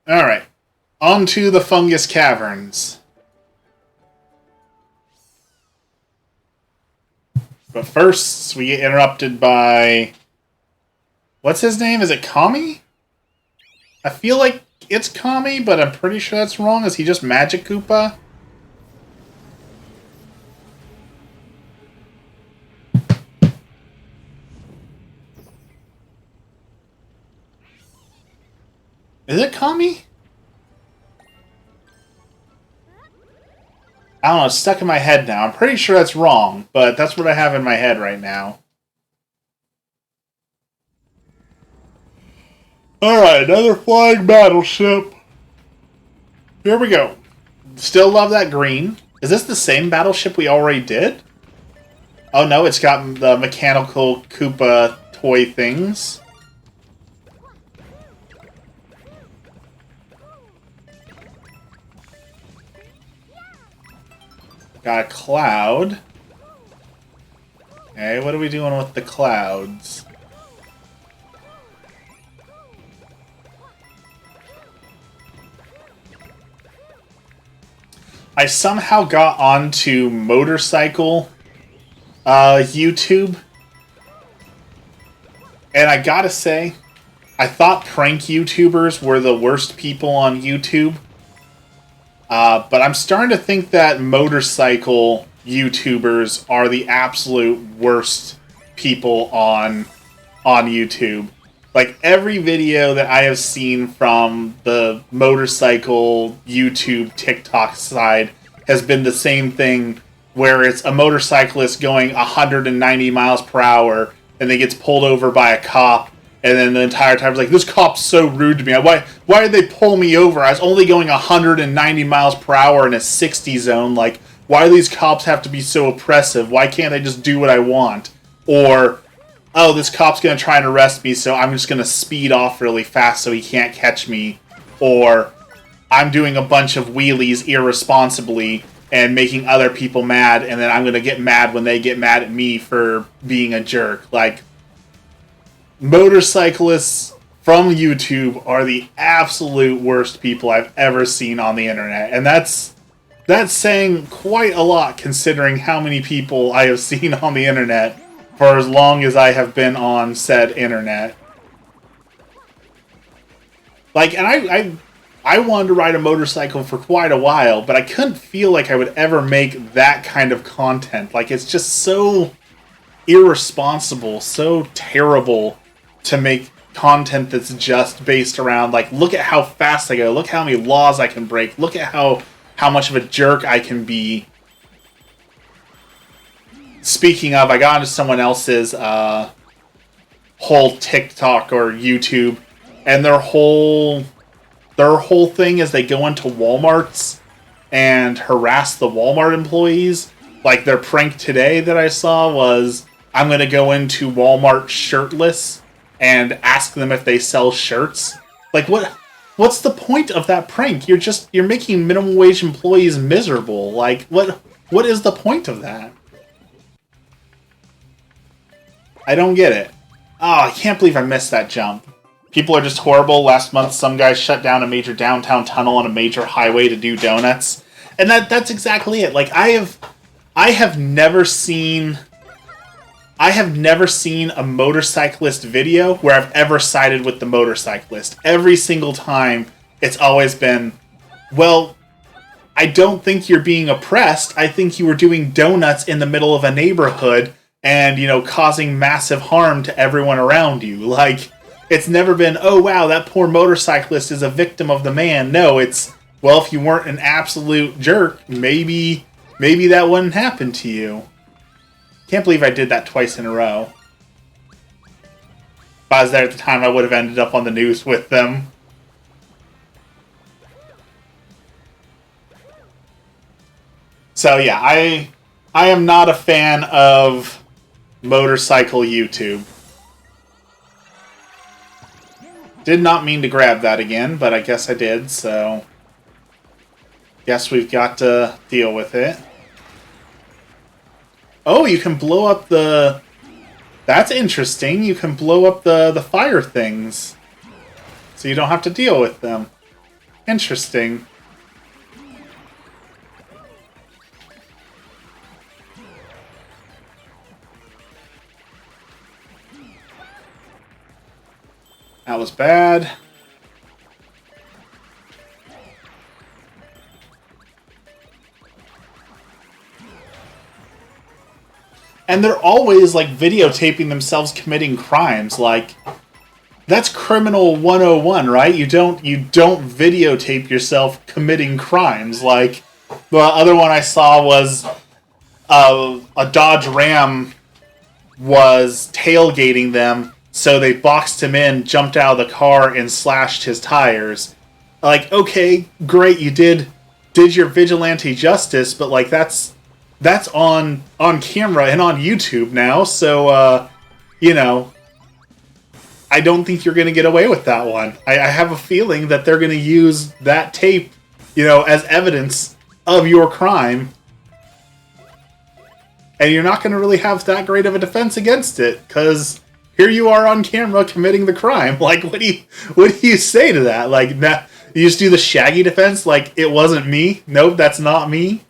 Alright. On to the Fungus Caverns. But first, we get interrupted by... What's his name? Is it Kami? I feel like it's Kami, but I'm pretty sure that's wrong. Is he just Magic Koopa? Is it Kami? I don't know, it's stuck in my head now. I'm pretty sure that's wrong, but that's what I have in my head right now. Alright, another flying battleship. Here we go. Still love that green. Is this the same battleship we already did? Oh no, it's got the mechanical Koopa toy things. Got a cloud. Okay, what are we doing with the clouds? I somehow got onto motorcycle YouTube. And I gotta say, I thought prank YouTubers were the worst people on YouTube. But I'm starting to think that motorcycle YouTubers are the absolute worst people on YouTube. Like, every video that I have seen from the motorcycle YouTube TikTok side has been the same thing, where it's a motorcyclist going 190 miles per hour and then gets pulled over by a cop, and then the entire time it's like, this cop's so rude to me. Why did they pull me over? I was only going 190 miles per hour in a 60 zone. Like, why do these cops have to be so oppressive? Why can't they just do what I want? Or, oh, this cop's going to try and arrest me, so I'm just going to speed off really fast so he can't catch me. Or, I'm doing a bunch of wheelies irresponsibly and making other people mad, and then I'm going to get mad when they get mad at me for being a jerk. Like, motorcyclists from YouTube are the absolute worst people I've ever seen on the internet. And that's saying quite a lot, considering how many people I have seen on the internet for as long as I have been on said internet. Like, and I wanted to ride a motorcycle for quite a while, but I couldn't feel like I would ever make that kind of content. Like, it's just so irresponsible, so terrible to make content that's just based around, like, look at how fast I go, look how many laws I can break, look at how much of a jerk I can be. Speaking of, I got into someone else's whole TikTok or YouTube, and their whole thing is they go into Walmarts and harass the Walmart employees. Like, their prank today that I saw was, I'm going to go into Walmart shirtless and ask them if they sell shirts. Like, what's the point of that prank? You're making minimum wage employees miserable. Like, what is the point of that? I don't get it. Oh, I can't believe I missed that jump. People are just horrible. Last month, some guy shut down a major downtown tunnel on a major highway to do donuts. And that's exactly it. Like, I have never seen a motorcyclist video where I've ever sided with the motorcyclist. Every single time, it's always been, well, I don't think you're being oppressed. I think you were doing donuts in the middle of a neighborhood and, causing massive harm to everyone around you. Like, it's never been, oh wow, that poor motorcyclist is a victim of the man. No, it's, well, if you weren't an absolute jerk, maybe that wouldn't happen to you. Can't believe I did that twice in a row. If I was there at the time, I would have ended up on the news with them. So yeah, I am not a fan of motorcycle YouTube. Did not mean to grab that again, but I guess I did, so guess we've got to deal with it. Oh, you can blow up the That's interesting. You can blow up the fire things, so you don't have to deal with them. Interesting. That was bad. And they're always, like, videotaping themselves committing crimes. Like, that's criminal 101, right? You don't videotape yourself committing crimes. Like, the other one I saw was a Dodge Ram was tailgating them, so they boxed him in, jumped out of the car, and slashed his tires. Like, okay, great, you did your vigilante justice, but, like, that's on camera and on YouTube now, so, you know, I don't think you're going to get away with that one. I have a feeling that they're going to use that tape, you know, as evidence of your crime, and you're not going to really have that great of a defense against it, because here you are on camera committing the crime. Like, what do you say to that? Like, you just do the Shaggy defense, like, it wasn't me? Nope, that's not me.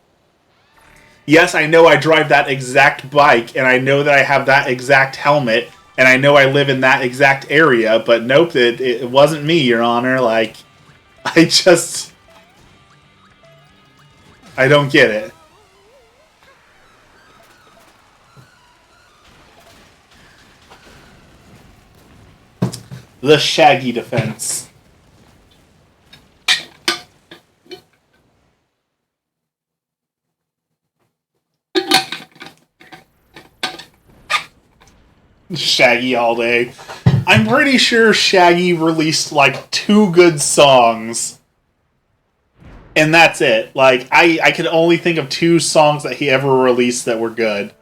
Yes, I know I drive that exact bike, and I know that I have that exact helmet, and I know I live in that exact area, but nope, it wasn't me, Your Honor. Like, I don't get it. The Shaggy defense. Shaggy all day. I'm pretty sure Shaggy released like 2 good songs, and that's it. Like, I could only think of 2 songs that he ever released that were good.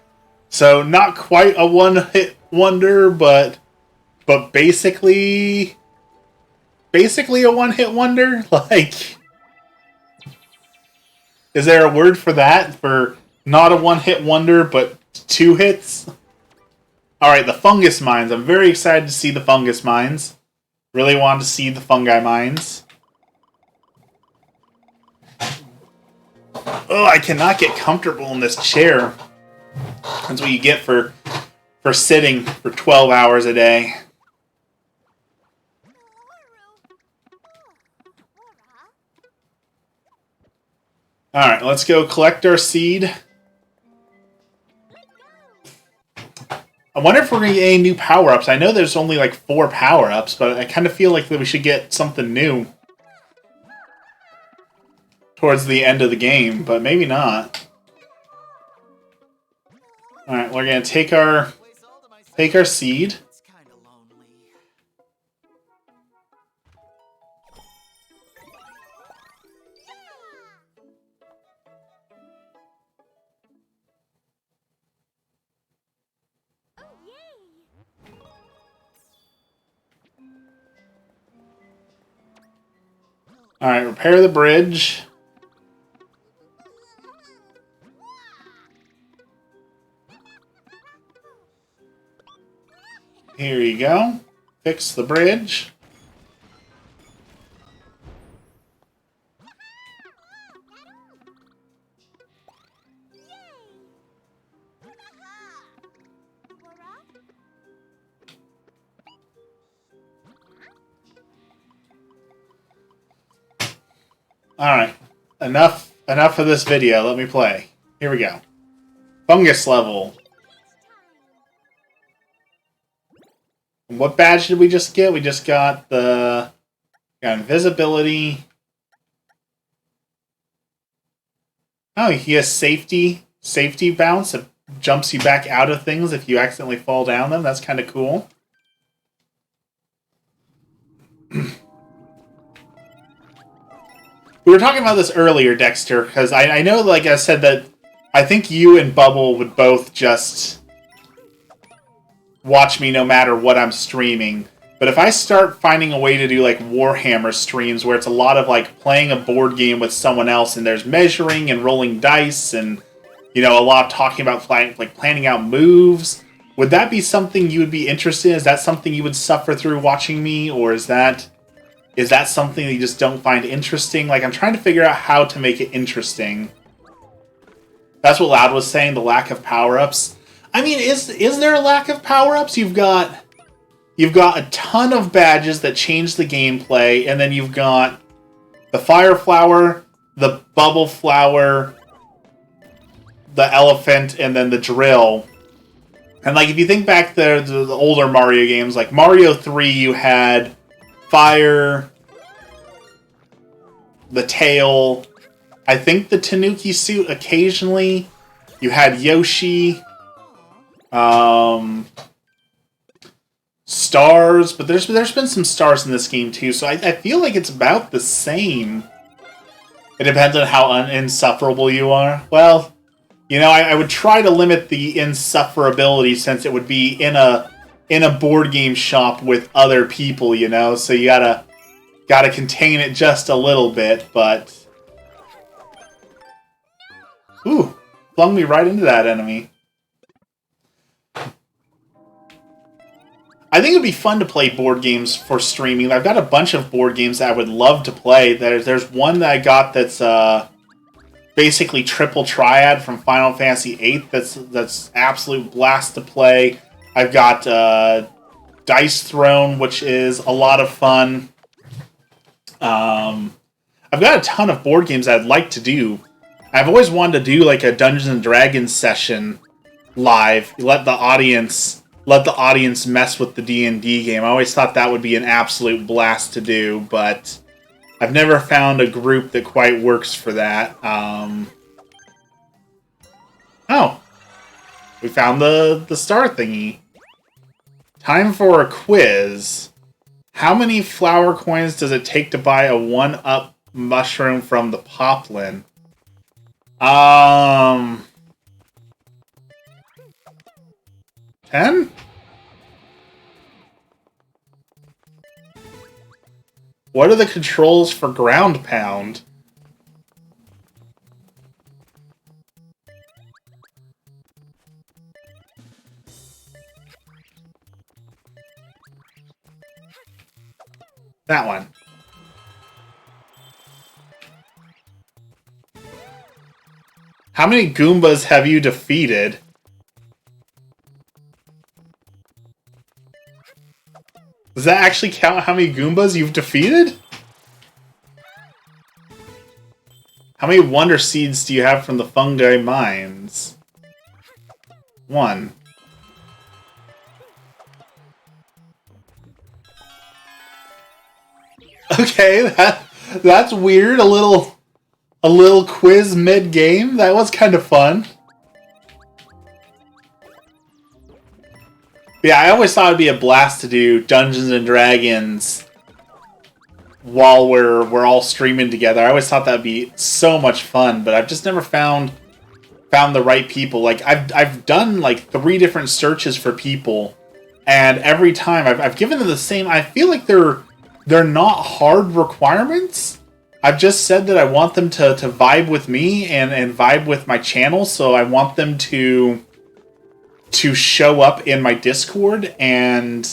So not quite a one-hit wonder, but basically a one-hit wonder. Like, is there a word for that? For not a one-hit wonder, but 2 hits? Alright, the Fungus Mines. I'm very excited to see the Fungus Mines. Really wanted to see the Fungi Mines. Oh, I cannot get comfortable in this chair. That's what you get for sitting for 12 hours a day. Alright, let's go collect our seed. I wonder if we're going to get any new power-ups. I know there's only like 4 power-ups, but I kind of feel like that we should get something new towards the end of the game, but maybe not. Alright, we're going to take our seed. Alright, repair the bridge. Here you go. Fix the bridge. Alright, enough of this video. Let me play. Here we go. Fungus level. What badge did we just get? We just got got invisibility. Oh, he has safety bounce. It jumps you back out of things if you accidentally fall down them. That's kind of cool. We were talking about this earlier, Dexter, because I know, like I said, that I think you and Bubble would both just watch me no matter what I'm streaming. But if I start finding a way to do, like, Warhammer streams where it's a lot of, like, playing a board game with someone else and there's measuring and rolling dice and, you know, a lot of talking about planning out moves, Would that be something you would be interested in? Is that something you would suffer through watching me? Or is that something that you just don't find interesting? Like, I'm trying to figure out how to make it interesting. That's what Loud was saying, the lack of power-ups. I mean, is there a lack of power-ups? You've got a ton of badges that change the gameplay, and then you've got the Fire Flower, the Bubble Flower, the Elephant, and then the Drill. And, like, if you think back to the older Mario games, like Mario 3, you had Fire, the Tail, I think the Tanuki suit occasionally. You had Yoshi, stars, but there's been some stars in this game too, so I feel like it's about the same. It depends on how insufferable you are. Well, you know, I would try to limit the insufferability since it would be in a board game shop with other people, you know, so you gotta contain it just a little bit, but... Ooh, flung me right into that enemy. I think it would be fun to play board games for streaming. I've got a bunch of board games that I would love to play. There's one that I got that's basically Triple Triad from Final Fantasy VIII. That's absolute blast to play. I've got Dice Throne, which is a lot of fun. I've got a ton of board games I'd like to do. I've always wanted to do like a Dungeons and Dragons session live. Let the audience mess with the D&D game. I always thought that would be an absolute blast to do, but I've never found a group that quite works for that. Oh, we found the star thingy. Time for a quiz. How many flower coins does it take to buy a 1-up mushroom from the Poplin? 10? What are the controls for ground pound? That one. How many Goombas have you defeated? Does that actually count how many Goombas you've defeated? How many Wonder Seeds do you have from the Fungi Mines? 1. Okay, that's weird. A little quiz mid-game. That was kind of fun. Yeah, I always thought it'd be a blast to do Dungeons and Dragons while we're all streaming together. I always thought that'd be so much fun, but I've just never found the right people. Like I've done like 3 different searches for people, and every time I've given them the same. I feel like they're not hard requirements. I've just said that I want them to vibe with me and vibe with my channel, so I want them to show up in my Discord and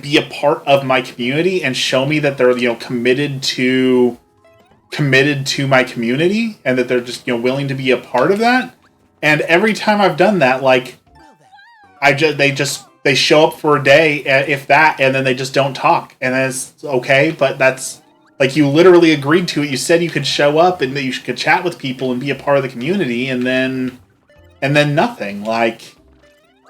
be a part of my community and show me that they're, you know, committed to my community and that they're just, you know, willing to be a part of that. And every time I've done that, like they show up for a day, if that, and then they just don't talk. And it's okay, but that's like, you literally agreed to it. You said you could show up and that you could chat with people and be a part of the community, and then nothing. Like,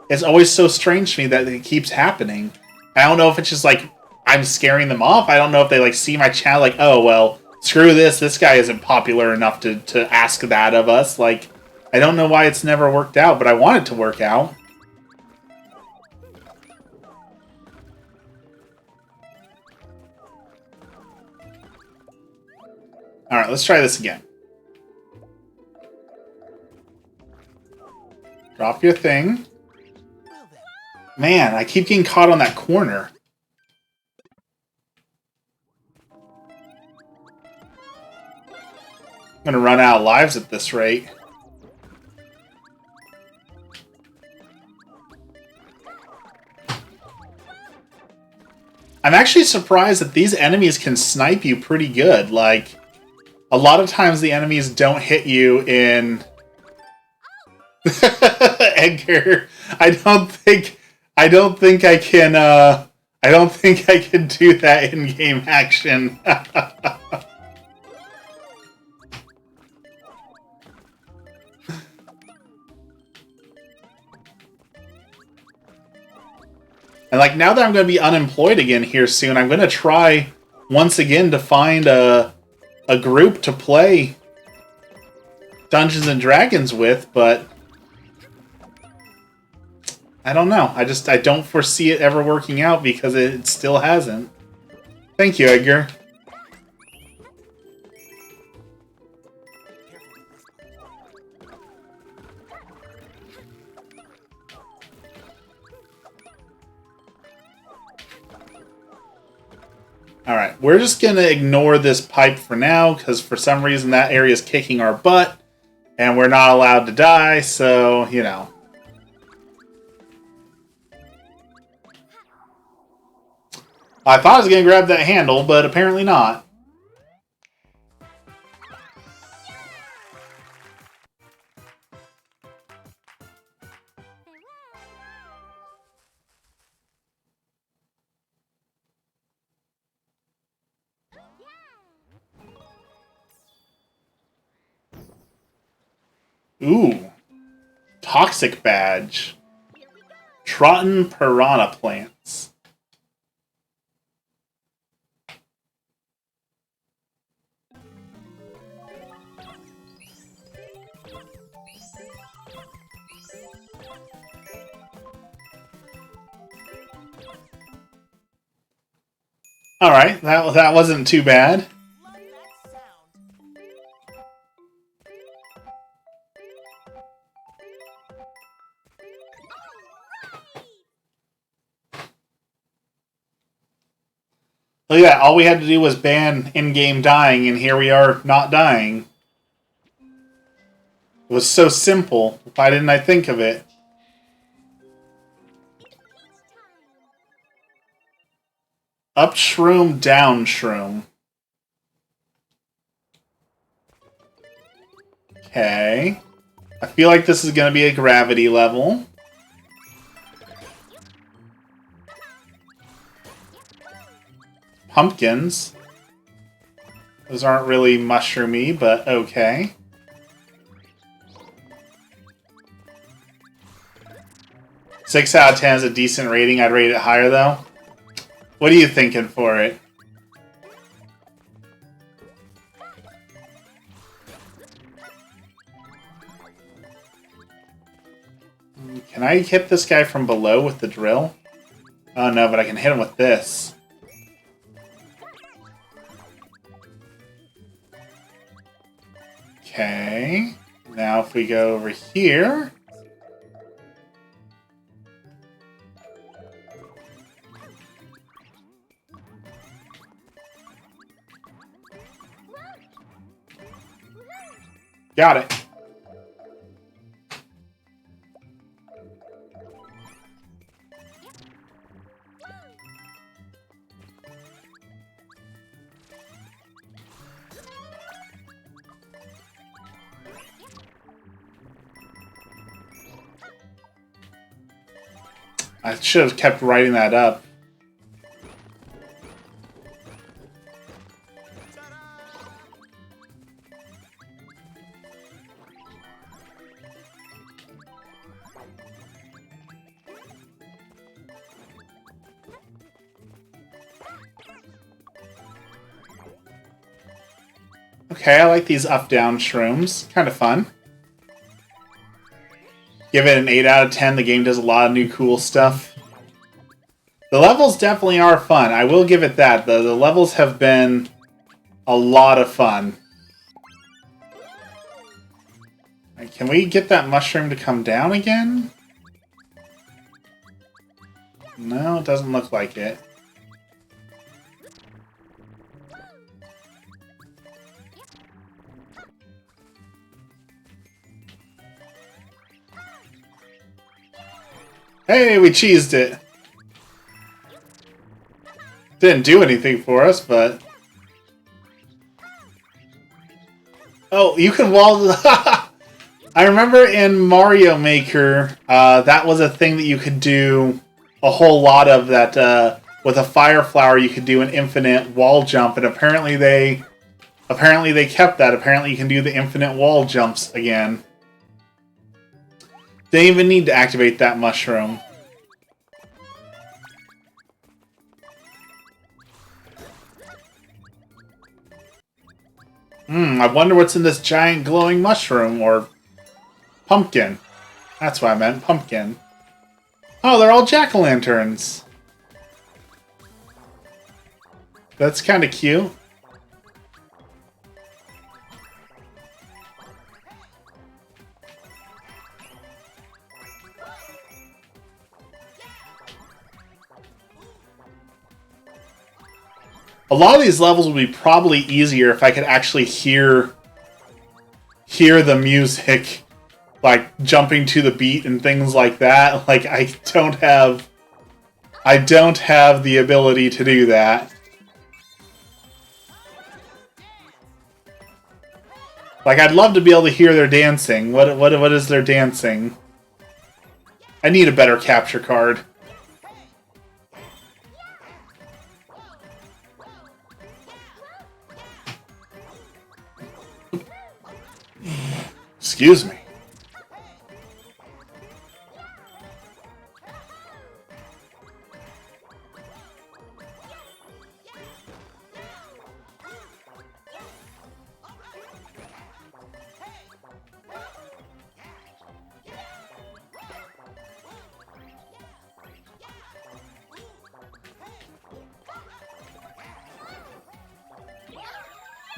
it's always so strange to me that it keeps happening. I don't know if it's just like I'm scaring them off. I don't know if they like see my channel like, oh well, screw this guy isn't popular enough to ask that of us. Like, I don't know why it's never worked out, but I want it to work out. Alright, let's try this again. Drop your thing. Man, I keep getting caught on that corner. I'm gonna run out of lives at this rate. I'm actually surprised that these enemies can snipe you pretty good. Like, a lot of times the enemies don't hit you in... Edgar, I don't think I can, I don't think I can do that in-game action. And like now that I'm going to be unemployed again here soon, I'm going to try once again to find a group to play Dungeons and Dragons with, but I don't know. I don't foresee it ever working out because it still hasn't. Thank you, Edgar. Alright, we're just going to ignore this pipe for now, because for some reason that area is kicking our butt, and we're not allowed to die, so, you know. I thought I was going to grab that handle, but apparently not. Ooh. Toxic badge. Trotton piranha plants. Alright, that wasn't too bad. Look at that, all we had to do was ban in-game dying, and here we are not dying. It was so simple. Why didn't I think of it? Up shroom, down shroom. Okay. I feel like this is going to be a gravity level. Pumpkins. Those aren't really mushroomy, but okay. Six out of 10 is a decent rating. I'd rate it higher, though. What are you thinking for it? Can I hit this guy from below with the drill? Oh no, but I can hit him with this. Okay. Now if we go over here... Got it. I should have kept writing that up. Okay, I like these up-down shrooms. Kind of fun. Give it an 8 out of 10. The game does a lot of new cool stuff. The levels definitely are fun. I will give it that. The levels have been a lot of fun. Right, can we get that mushroom to come down again? No, it doesn't look like it. Hey, we cheesed it! Didn't do anything for us, but... Oh, you can wall... I remember in Mario Maker, that was a thing that you could do a whole lot of, that with a fire flower you could do an infinite wall jump, and apparently they kept that. Apparently you can do the infinite wall jumps again. Didn't even need to activate that mushroom. I wonder what's in this giant glowing mushroom, or pumpkin. That's what I meant, pumpkin. Oh, they're all jack-o'-lanterns. That's kind of cute. A lot of these levels would be probably easier if I could actually hear the music, like jumping to the beat and things like that. Like I don't have the ability to do that. Like I'd love to be able to hear their dancing. What is their dancing? I need a better capture card. Excuse me.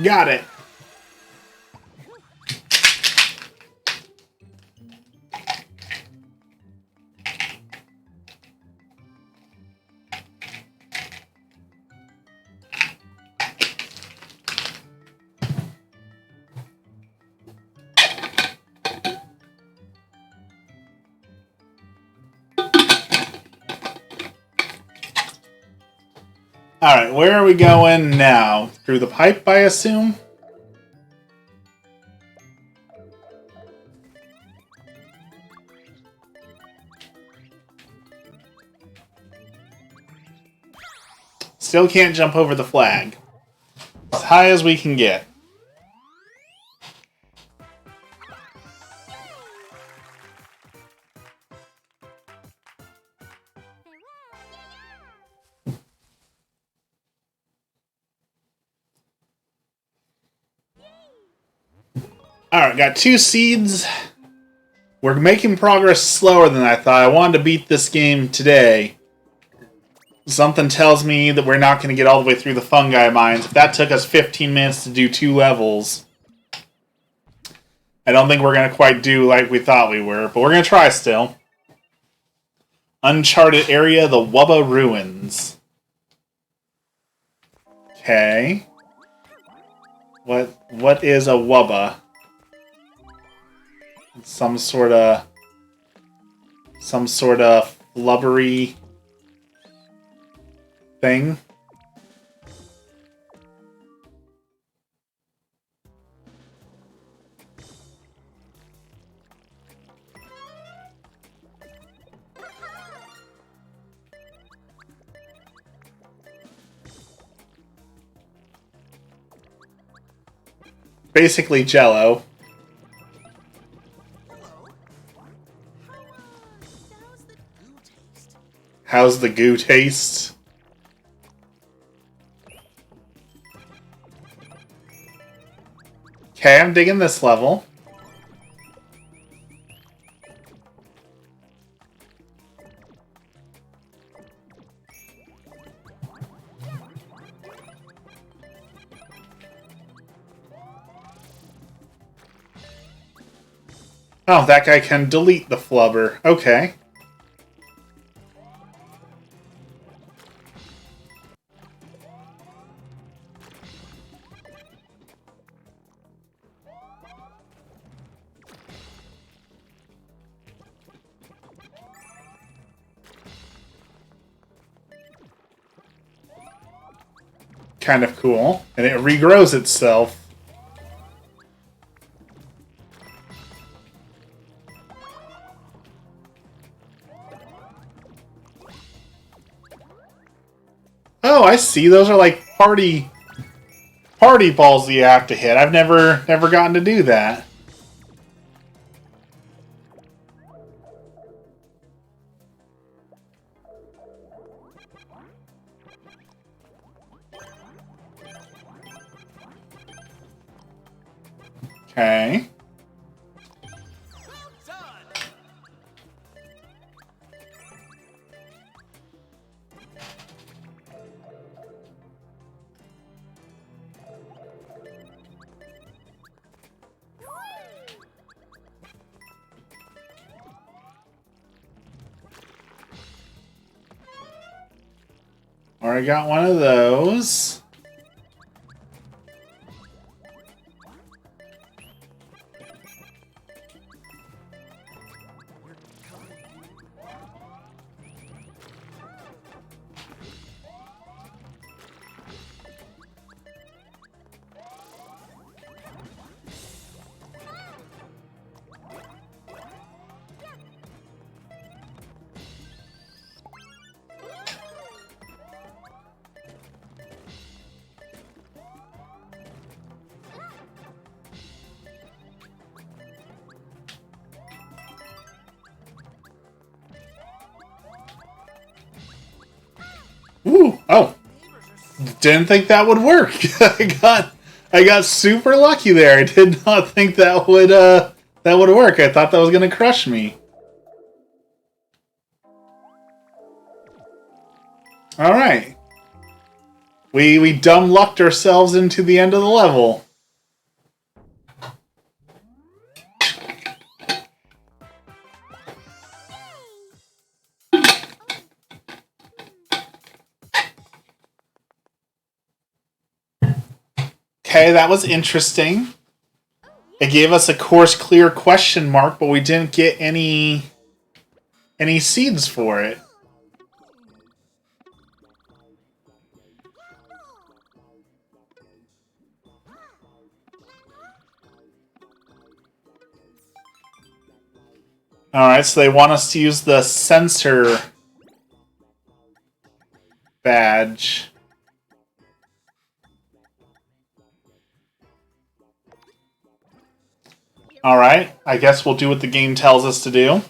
Got it. Alright, where are we going now? Through the pipe, I assume? Still can't jump over the flag. As high as we can get. Alright, got 2 seeds. We're making progress slower than I thought. I wanted to beat this game today. Something tells me that we're not going to get all the way through the fungi mines. If that took us 15 minutes to do 2 levels, I don't think we're going to quite do like we thought we were, but we're going to try still. Uncharted area, the Wubba Ruins. Okay. What is a Wubba? Some sort of flubbery thing. Basically Jello. How's the goo taste? Okay, I'm digging this level. Oh, that guy can delete the flubber. Okay. kind of cool. And it regrows itself. Oh, I see. Those are like party balls that you have to hit. I've never gotten to do that. Okay. Already got one of those. Ooh, oh. Didn't think that would work. I got super lucky there. I did not think that would work. I thought that was gonna crush me. Alright. We dumb lucked ourselves into the end of the level. Okay, that was interesting. It gave us a course clear question mark, but we didn't get any seeds for it. Alright, so they want us to use the sensor badge. Alright, I guess we'll do what the game tells us to do.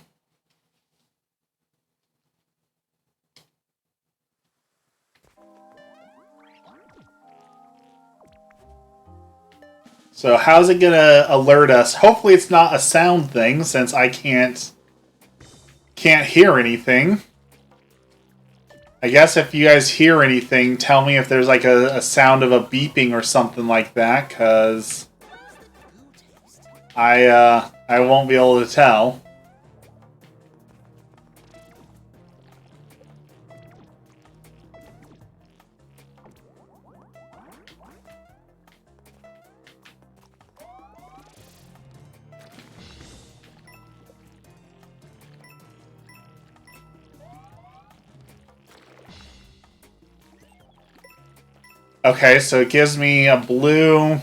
So how's it gonna alert us? Hopefully it's not a sound thing, since I can't hear anything. I guess if you guys hear anything, tell me if there's like a sound of a beeping or something like that, because I won't be able to tell. Okay, so it gives me a blue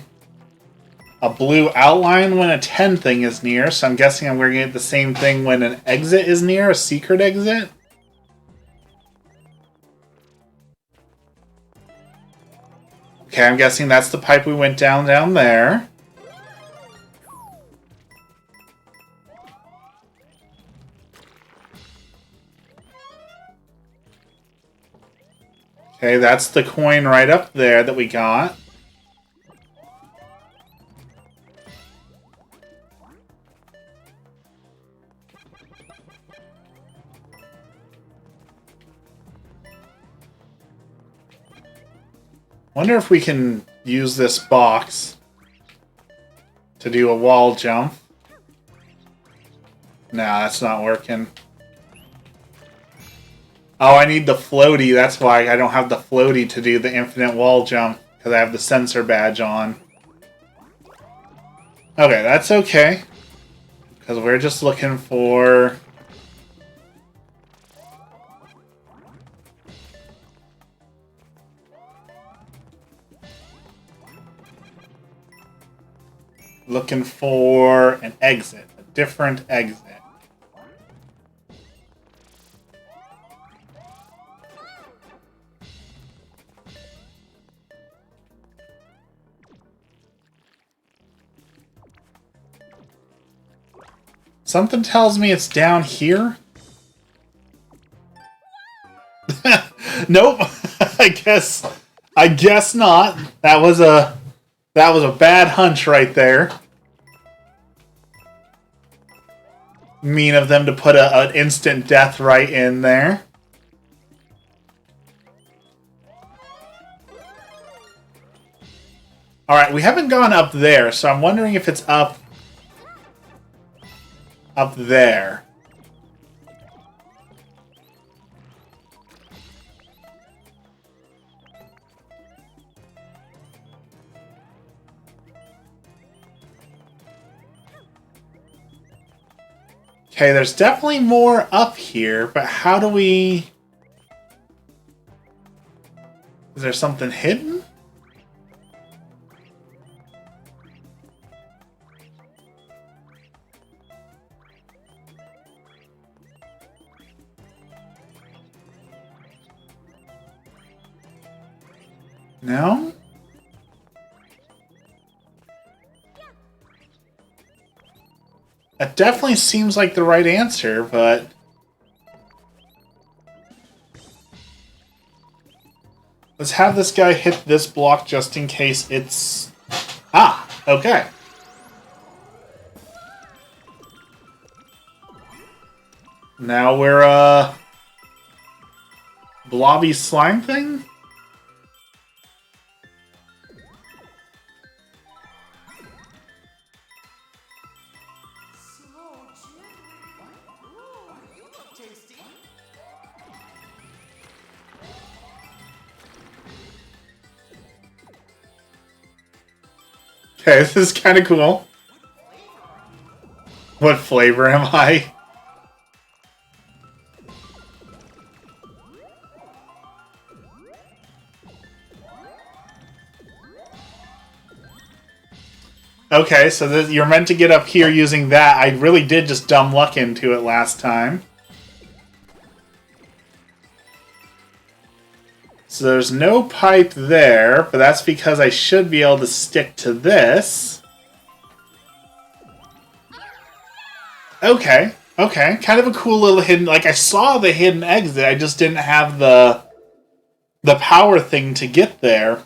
outline when a 10 thing is near, so I'm guessing I'm going to get the same thing when an exit is near, a secret exit. Okay, I'm guessing that's the pipe we went down there. Okay, that's the coin right up there that we got. Wonder if we can use this box to do a wall jump. Nah, that's not working. Oh, I need the floaty. That's why I don't have the floaty to do the infinite wall jump, because I have the sensor badge on. Okay, that's okay. Because we're just looking for... Looking for an exit. A different exit. Something tells me it's down here. Nope. I guess not. That was a bad hunch right there. Mean of them to put an instant death right in there. Alright, we haven't gone up there, so I'm wondering if it's up there. Okay, there's definitely more up here, but how do we... Is there something hidden? No? That definitely seems like the right answer, but... Let's have this guy hit this block just in case it's... Ah, okay. Now we're, blobby slime thing? Okay, this is kind of cool. What flavor am I? Okay, so you're meant to get up here using that. I really did just dumb luck into it last time. So there's no pipe there, but that's because I should be able to stick to this. Okay, okay. Kind of a cool little hidden... Like, I saw the hidden exit, I just didn't have the power thing to get there.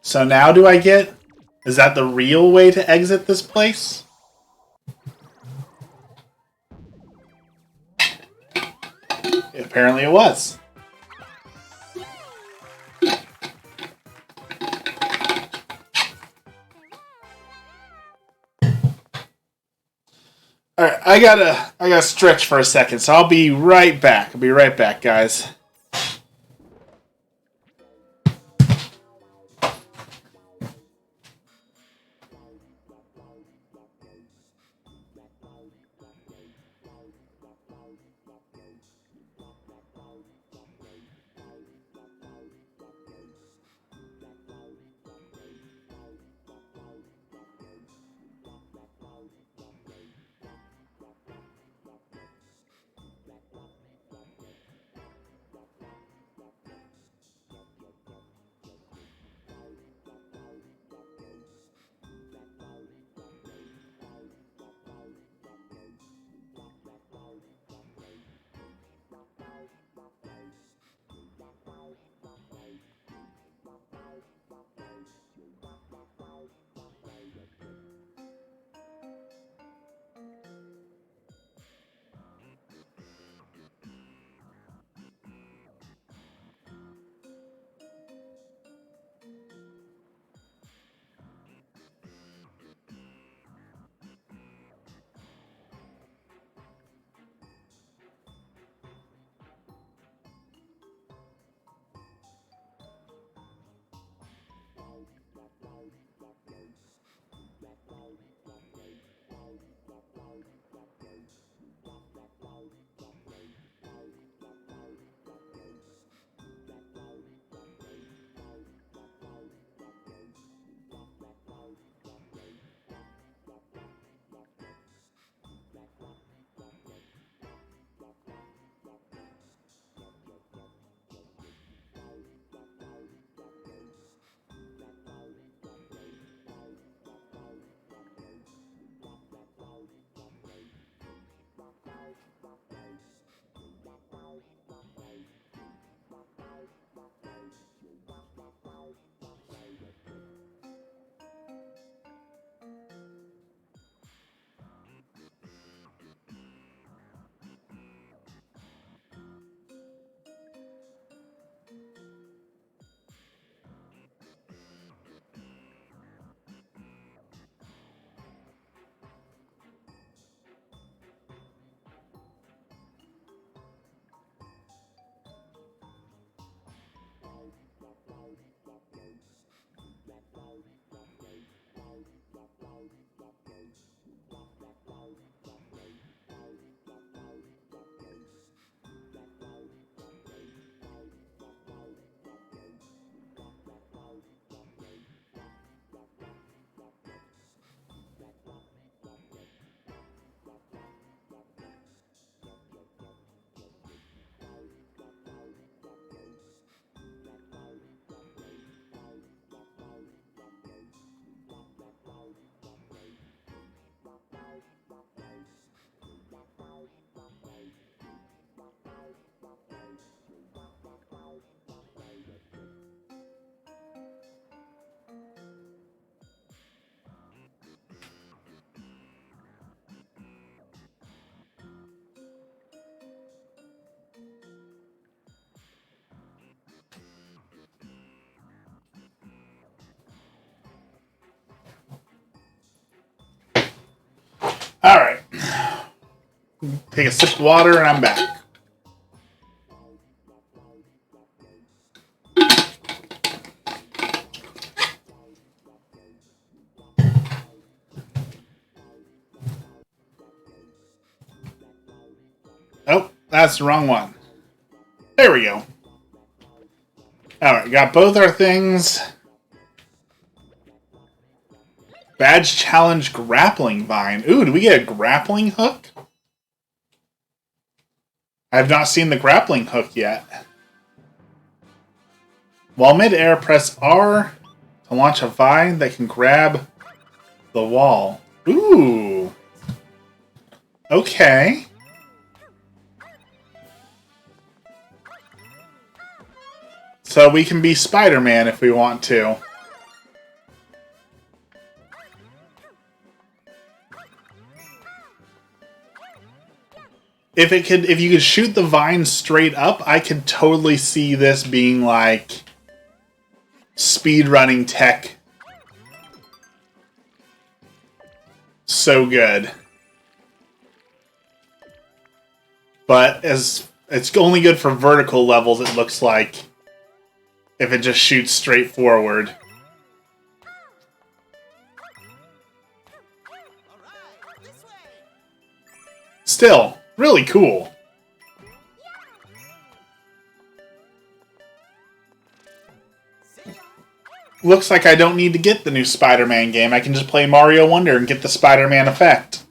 So now do I get... Is that the real way to exit this place? Apparently it was. Alright, I gotta stretch for a second, so I'll be right back. I'll be right back, guys. Alright. Take a sip of water and I'm back. Oh, that's the wrong one. There we go. Alright, got both our things. Badge challenge grappling vine. Ooh, do we get a grappling hook? I have not seen the grappling hook yet. While mid-air, press R to launch a vine that can grab the wall. Ooh. Okay. So we can be Spider-Man if we want to. If you could shoot the vine straight up, I could totally see this being like speedrunning tech. So good. But as it's only good for vertical levels, it looks like. If it just shoots straight forward. Still, really cool. Looks like I don't need to get the new Spider-Man game. I can just play Mario Wonder and get the Spider-Man effect.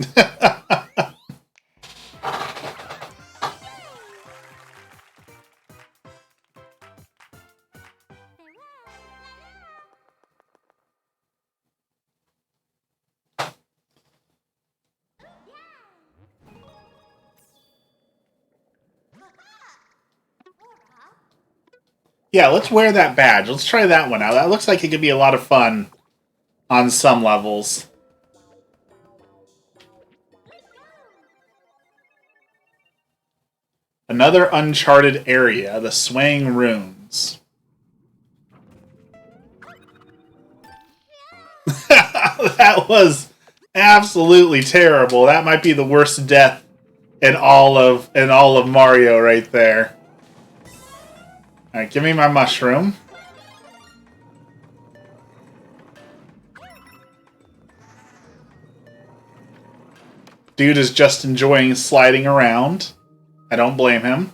Yeah, let's wear that badge. Let's try that one out. That looks like it could be a lot of fun on some levels. Another uncharted area, the Swaying Runes. That was absolutely terrible. That might be the worst death in all of Mario right there. Alright, give me my mushroom. Dude is just enjoying sliding around. I don't blame him.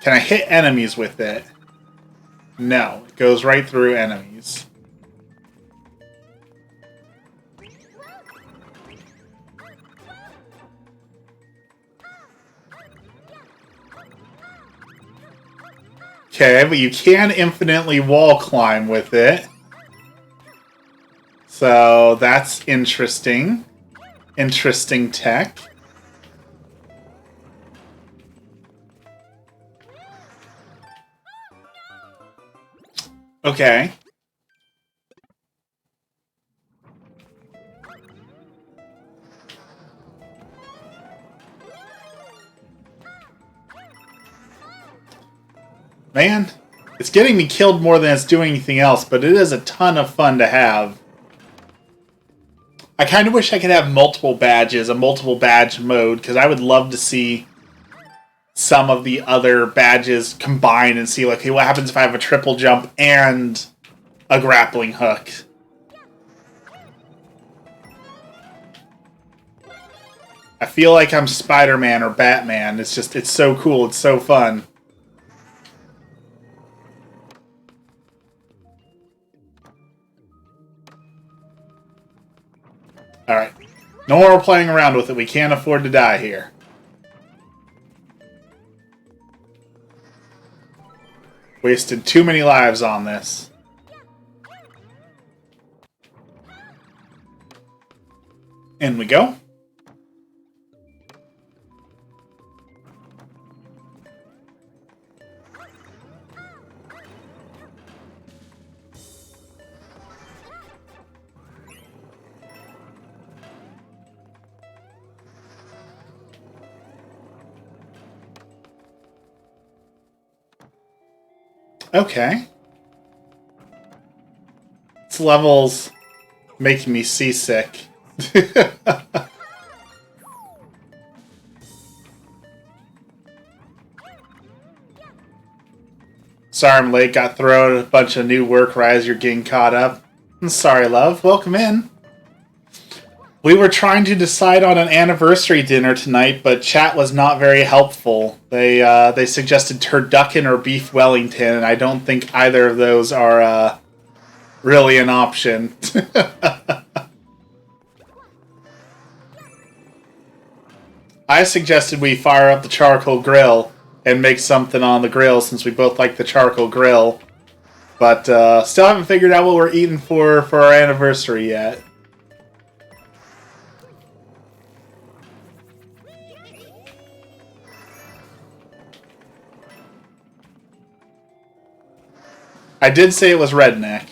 Can I hit enemies with it? No, it goes right through enemies. Okay, but you can infinitely wall climb with it. So that's interesting. Interesting tech. Okay. Man, it's getting me killed more than it's doing anything else, but it is a ton of fun to have. I kind of wish I could have multiple badges, a multiple badge mode, because I would love to see some of the other badges combine and see, like, hey, what happens if I have a triple jump and a grappling hook? I feel like I'm Spider-Man or Batman. It's so cool. It's so fun. Alright. No more playing around with it. We can't afford to die here. Wasted too many lives on this. In we go. Okay. This level's making me seasick. Sorry I'm late, got thrown a bunch of new work right as you're getting caught up. I'm sorry, love. Welcome in. We were trying to decide on an anniversary dinner tonight, but chat was not very helpful. They suggested turducken or beef Wellington, and I don't think either of those are really an option. I suggested we fire up the charcoal grill and make something on the grill since we both like the charcoal grill. But still haven't figured out what we're eating for our anniversary yet. I did say it was redneck.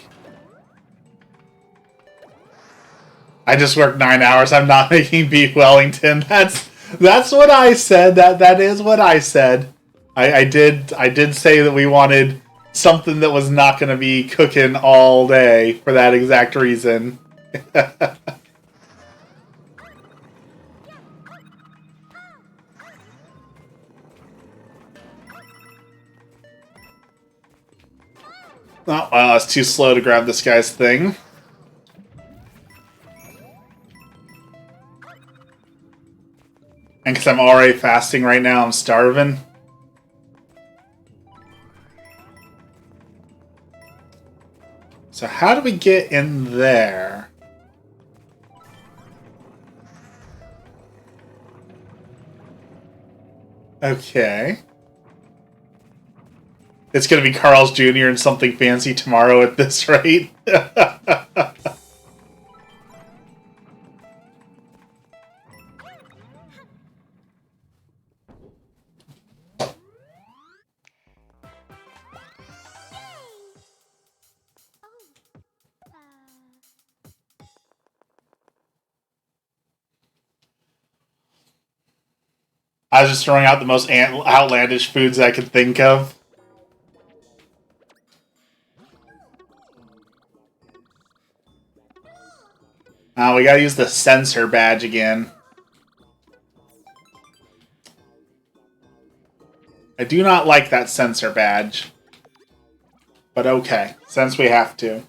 I just worked 9 hours. I'm not making beef Wellington. That's what I said. That is what I said. I did say that we wanted something that was not going to be cooking all day for that exact reason. Oh, well, it's too slow to grab this guy's thing. And because I'm already fasting right now, I'm starving. So how do we get in there? Okay. It's going to be Carl's Jr. and something fancy tomorrow at this rate. I was just throwing out the most outlandish foods I could think of. We gotta use the sensor badge again. I do not like that sensor badge. But okay, since we have to.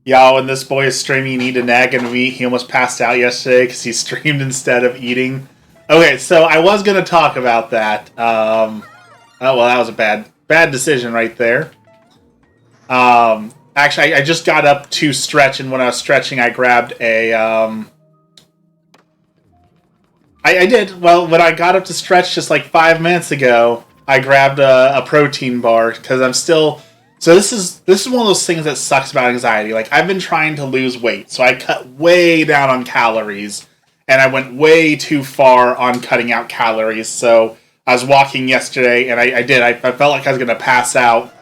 Yo, when this boy is streaming Eat an Egg and he almost passed out yesterday because he streamed instead of eating. Okay, so I was going to talk about that. Oh, well, that was a bad decision right there. Actually, I just got up to stretch, and when I was stretching, I grabbed a... I did. Well, when I got up to stretch just like 5 minutes ago, I grabbed a protein bar because I'm still... So this is one of those things that sucks about anxiety. Like, I've been trying to lose weight, so I cut way down on calories, and I went way too far on cutting out calories. So I was walking yesterday, and I felt like I was going to pass out.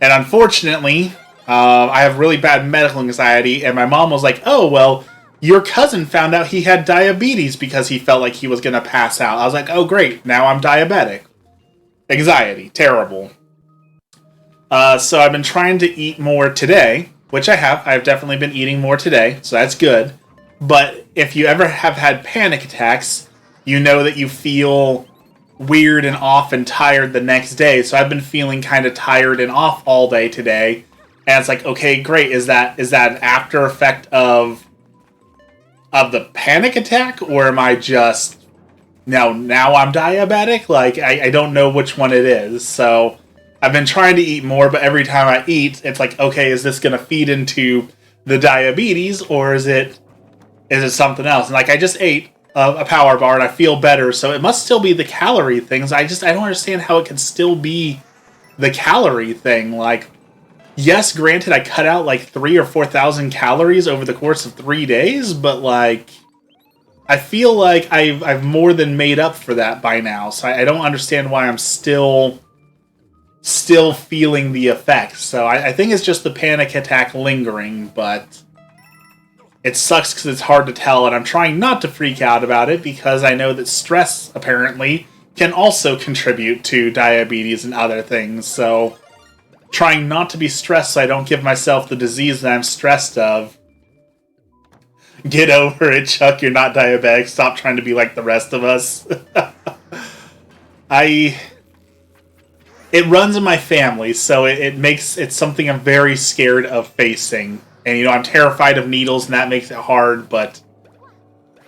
And unfortunately, I have really bad medical anxiety, and my mom was like, oh, well, your cousin found out he had diabetes because he felt like he was going to pass out. I was like, oh, great, now I'm diabetic. Anxiety, terrible. So I've been trying to eat more today, which I have. I've definitely been eating more today, so that's good. But if you ever have had panic attacks, you know that you feel weird and off and tired the next day. So I've been feeling kind of tired and off all day today. And it's like, okay, great. Is that an after effect of the panic attack? Or am I just, now I'm diabetic? Like, I don't know which one it is. So I've been trying to eat more, but every time I eat, it's like, okay, is this going to feed into the diabetes, or is it something else? And like, I just ate a power bar and I feel better, so it must still be the calorie things. I don't understand how it can still be the calorie thing. Like, yes, granted, I cut out like 3,000 or 4,000 calories over the course of 3 days, but like, I feel like I've more than made up for that by now. So I don't understand why I'm still feeling the effects. So I think it's just the panic attack lingering, but it sucks because it's hard to tell, and I'm trying not to freak out about it because I know that stress, apparently, can also contribute to diabetes and other things. So trying not to be stressed so I don't give myself the disease that I'm stressed of. Get over it, Chuck. You're not diabetic. Stop trying to be like the rest of us. I... It runs in my family, so it makes it something I'm very scared of facing. And, you know, I'm terrified of needles, and that makes it hard, but...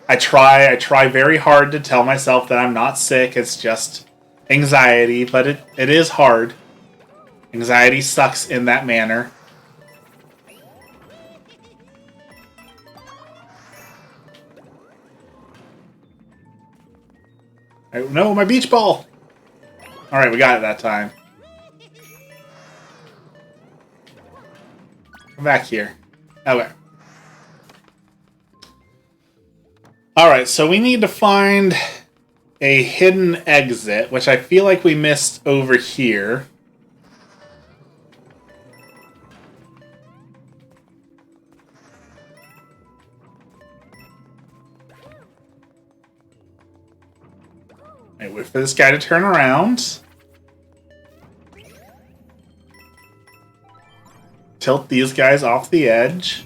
I try very hard to tell myself that I'm not sick. It's just anxiety, but it is hard. Anxiety sucks in that manner. No, my beach ball! Alright, we got it that time. Come back here. Okay. Alright, so we need to find a hidden exit, which I feel like we missed over here. Wait for this guy to turn around. Tilt these guys off the edge.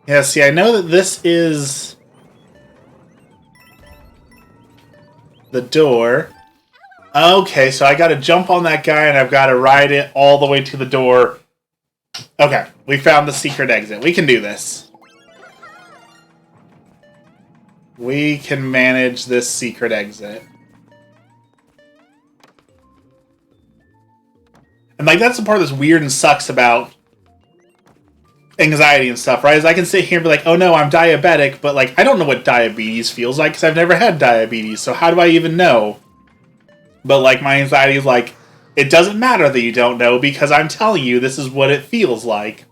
Yeah, see, I know that this is the door. Okay, so I gotta jump on that guy and I've gotta ride it all the way to the door. Okay, we found the secret exit. We can do this. We can manage this secret exit. And, like, that's the part that's weird and sucks about anxiety and stuff, right? Is I can sit here and be like, oh no, I'm diabetic, but, like, I don't know what diabetes feels like because I've never had diabetes, so how do I even know? But, like, my anxiety is like, it doesn't matter that you don't know because I'm telling you this is what it feels like.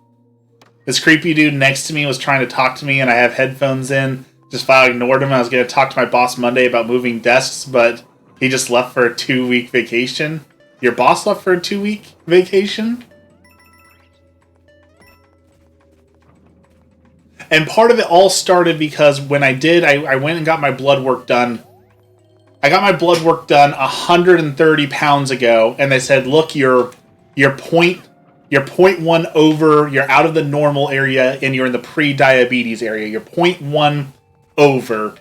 This creepy dude next to me was trying to talk to me and I have headphones in. Just I ignored him. I was going to talk to my boss Monday about moving desks, but he just left for a 2-week vacation. Your boss left for a 2-week vacation? And part of it all started because when I went and got my blood work done. I got my blood work done 130 pounds ago, and they said, look, you're 0.1 over, you're out of the normal area, and you're in the pre-diabetes area. You're 0.1 over,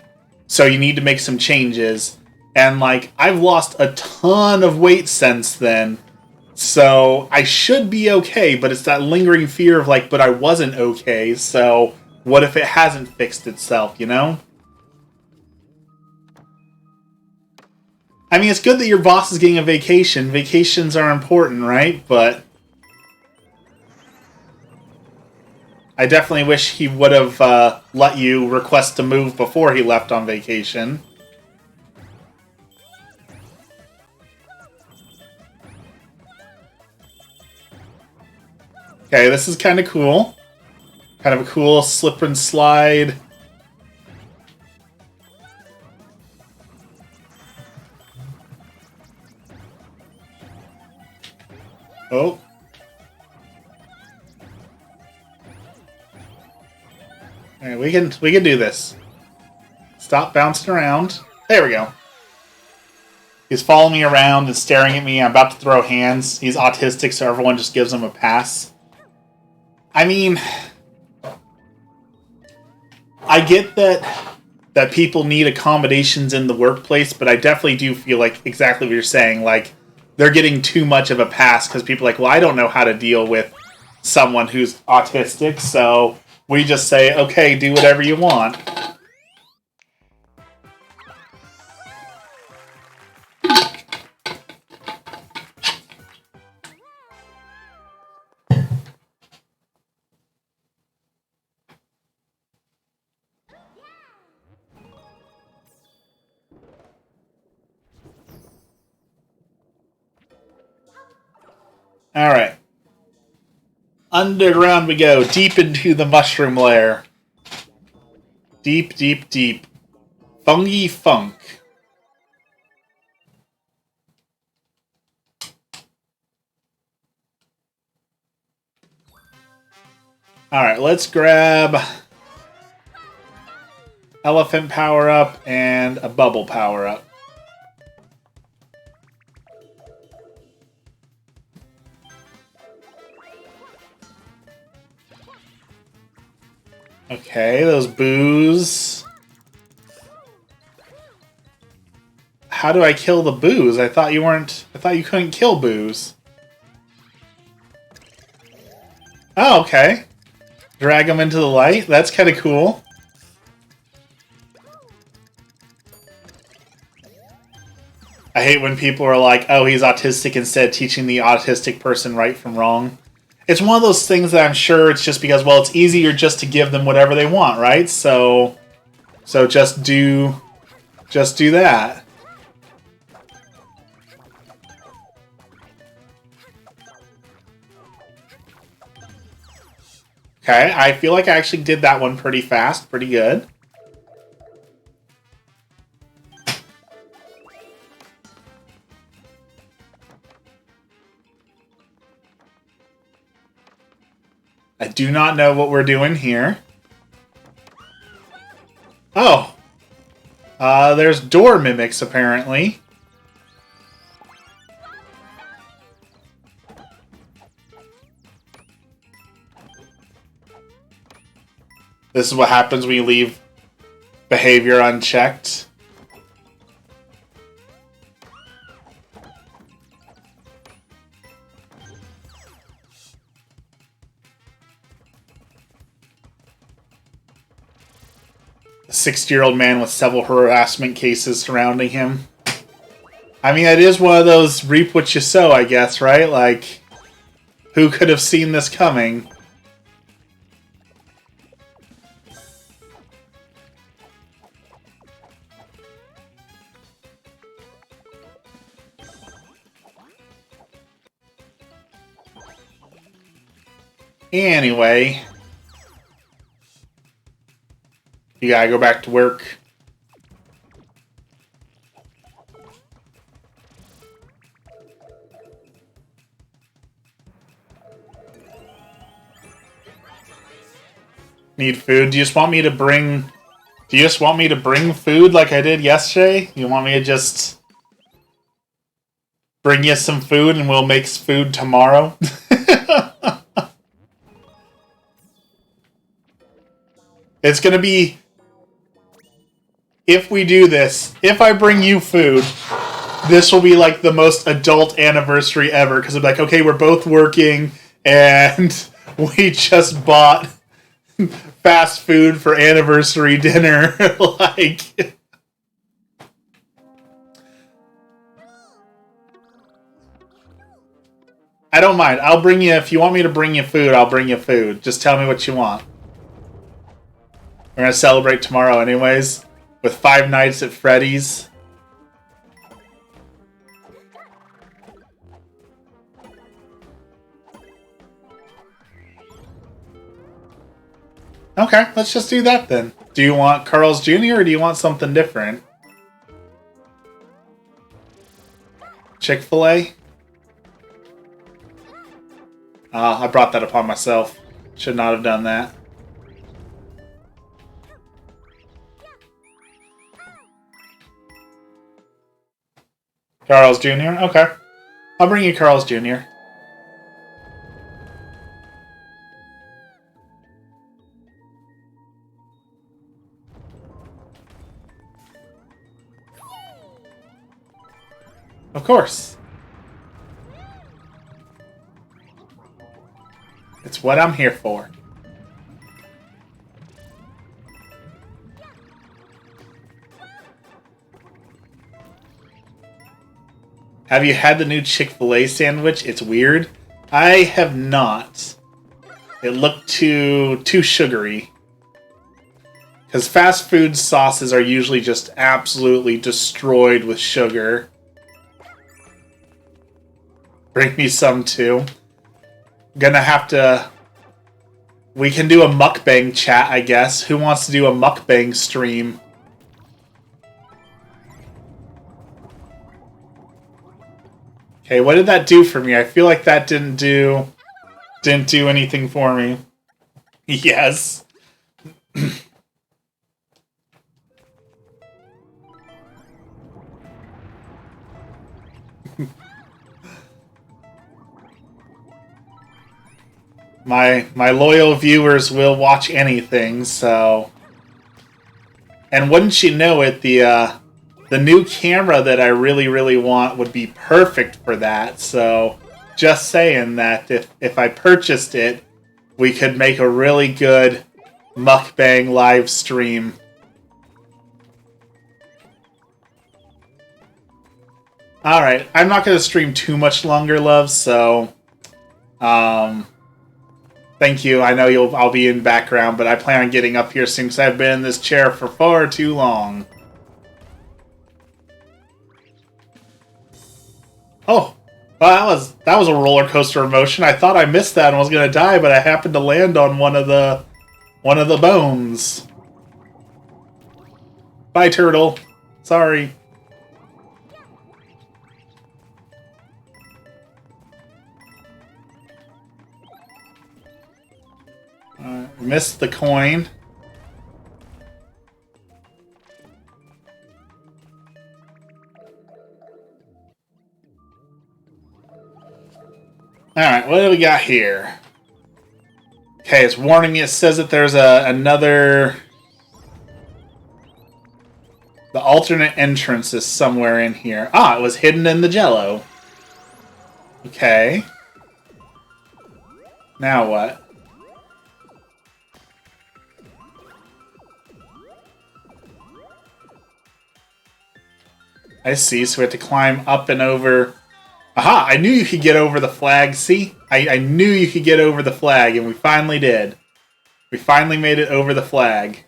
so you need to make some changes. And, like, I've lost a ton of weight since then, so I should be okay, but it's that lingering fear of, like, but I wasn't okay, so what if it hasn't fixed itself, you know? I mean, it's good that your boss is getting a vacation. Vacations are important, right? But I definitely wish he would have let you request to move before he left on vacation. Okay, this is kind of cool. Kind of a cool slip and slide. Oh. Alright, we can do this. Stop bouncing around. There we go. He's following me around and staring at me. I'm about to throw hands. He's autistic, so everyone just gives him a pass. I mean, I get that people need accommodations in the workplace, but I definitely do feel like exactly what you're saying, like they're getting too much of a pass because people are like, well, I don't know how to deal with someone who's autistic, so we just say, okay, do whatever you want. Alright. Underground we go, deep into the mushroom lair. Deep, deep, deep. Fungy funk. Alright, let's grab elephant power-up and a bubble power-up. Okay, those boos. How do I kill the boos? I thought you weren't... I thought you couldn't kill boos. Oh, okay. Drag them into the light? That's kind of cool. I hate when people are like, oh, he's autistic, instead of teaching the autistic person right from wrong. It's one of those things that I'm sure it's just because, well, it's easier just to give them whatever they want, right? So just do that. Okay, I feel like I actually did that one pretty fast, pretty good. I do not know what we're doing here. Oh. There's door mimics, apparently. This is what happens when you leave behavior unchecked. A 60-year-old man with several harassment cases surrounding him. I mean, it is one of those reap what you sow, I guess, right? Like, who could have seen this coming? Anyway, you gotta go back to work. Need food? Do you just want me to bring... Do you just want me to bring food like I did yesterday? You want me to just... bring you some food and we'll make food tomorrow? It's gonna be... If we do this, if I bring you food, this will be like the most adult anniversary ever. Because I'm like, okay, we're both working and we just bought fast food for anniversary dinner. Like... I don't mind. I'll bring you... If you want me to bring you food, I'll bring you food. Just tell me what you want. We're gonna celebrate tomorrow anyways, with Five Nights at Freddy's. Okay, let's just do that then. Do you want Carl's Jr. or do you want something different? Chick-fil-A? I brought that upon myself. Should not have done that. Carl's Jr.? Okay. I'll bring you Carl's Jr. Of course. It's what I'm here for. Have you had the new Chick-fil-A sandwich? It's weird. I have not. It looked too sugary. Because fast food sauces are usually just absolutely destroyed with sugar. Bring me some too. Gonna have to... We can do a mukbang chat, I guess. Who wants to do a mukbang stream? Okay, what did that do for me? I feel like that didn't do anything for me. Yes. My loyal viewers will watch anything, so... And wouldn't you know it, the new camera that I really, really want would be perfect for that, so... Just saying that if I purchased it, we could make a really good mukbang live stream. Alright, I'm not going to stream too much longer, love, so... Thank you. I know I'll be in background, but I plan on getting up here soon because I've been in this chair for far too long. Oh, well, that was a roller coaster emotion. I thought I missed that and was gonna die, but I happened to land on one of the bones. Bye, turtle. Sorry. Missed the coin. Alright, what do we got here? Okay, it's warning me. It says that there's another... The alternate entrance is somewhere in here. Ah, it was hidden in the jello. Okay. Now what? I see, so we have to climb up and over... Aha! I knew you could get over the flag, see? I knew you could get over the flag, and we finally did. We finally made it over the flag.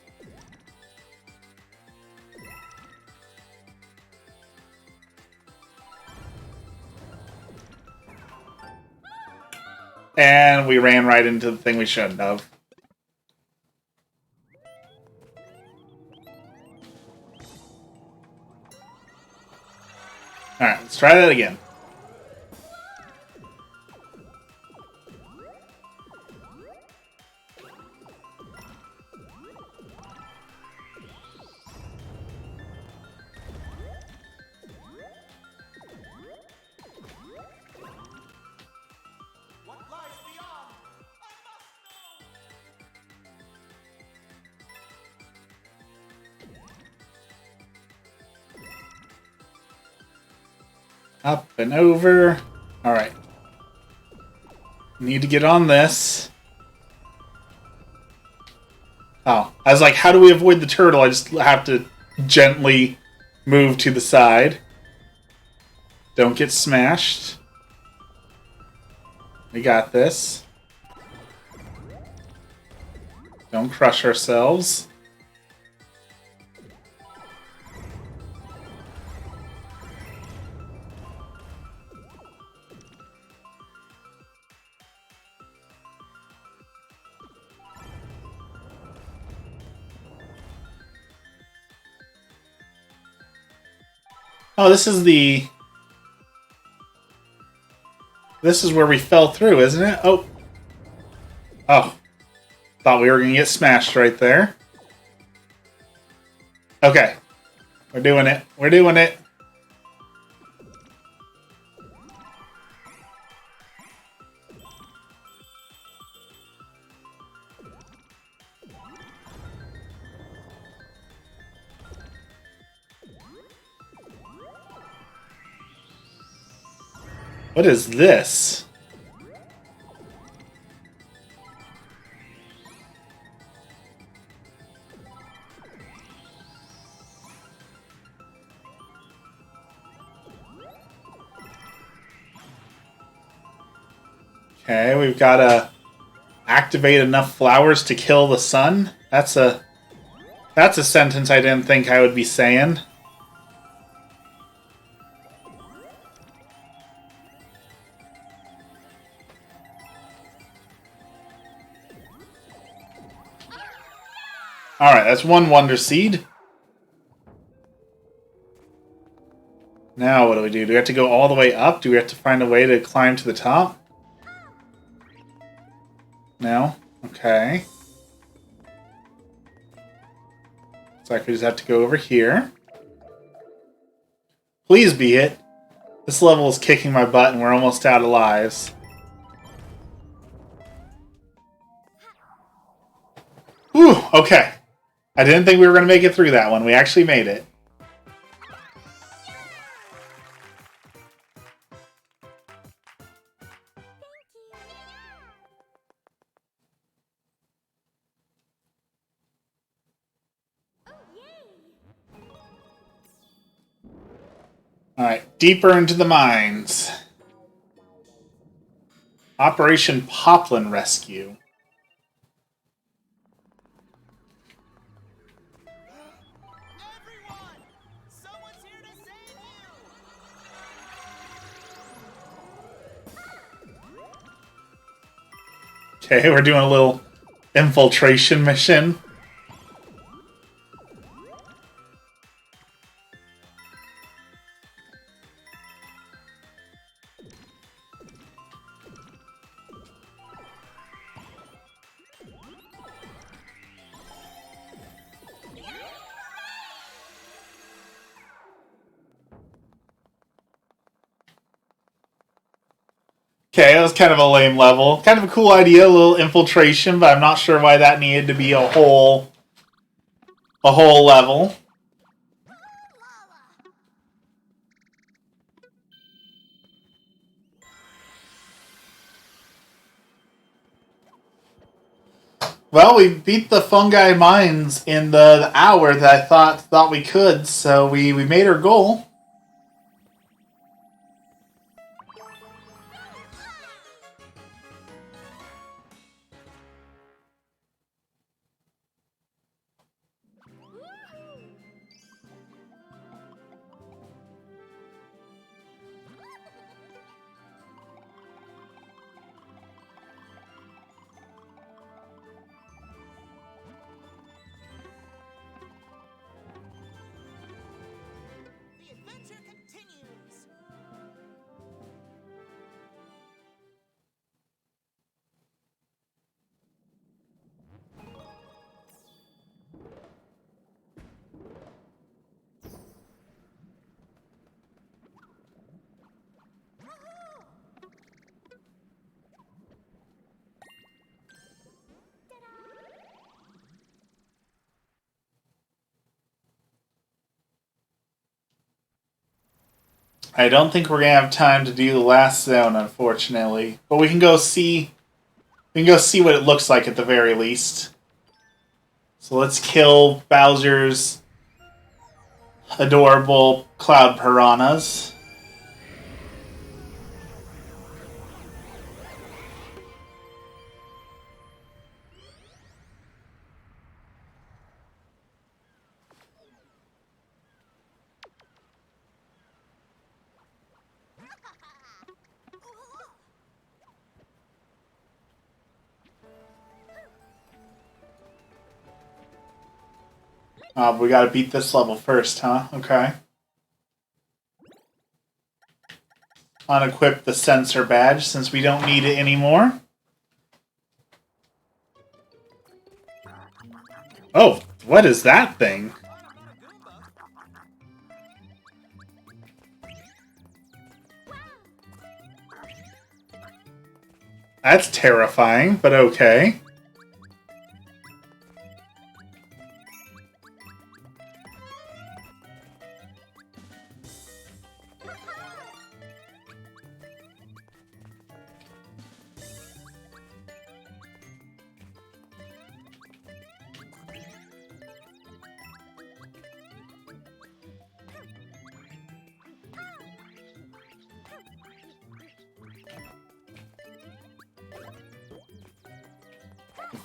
And we ran right into the thing we shouldn't have. Alright, let's try that again. Up and over. Alright. Need to get on this. Oh. I was like, how do we avoid the turtle? I just have to gently move to the side. Don't get smashed. We got this. Don't crush ourselves. Oh, this is the... This is where we fell through, isn't it? Oh. Oh. Thought we were going to get smashed right there. Okay. We're doing it. We're doing it. What is this? Okay, we've got to activate enough flowers to kill the sun. That's a sentence I didn't think I would be saying. Alright, that's one Wonder Seed. Now what do we do? Do we have to go all the way up? Do we have to find a way to climb to the top? No? Okay. Looks like we just have to go over here. Please be it. This level is kicking my butt and we're almost out of lives. Okay. I didn't think we were going to make it through that one. We actually made it. Alright, deeper into the mines. Operation Poplin Rescue. Okay, we're doing a little infiltration mission. Okay, that was kind of a lame level. Kind of a cool idea, a little infiltration, but I'm not sure why that needed to be a whole level. Well, we beat the fungi mines in the hour that I thought we could, so we made our goal. I don't think we're gonna have time to do the last zone, unfortunately. But we can go see. We can go see what it looks like at the very least. So let's kill Bowser's adorable cloud piranhas. We gotta beat this level first, huh? Okay. Unequip the sensor badge since we don't need it anymore. Oh, what is that thing? That's terrifying, but okay.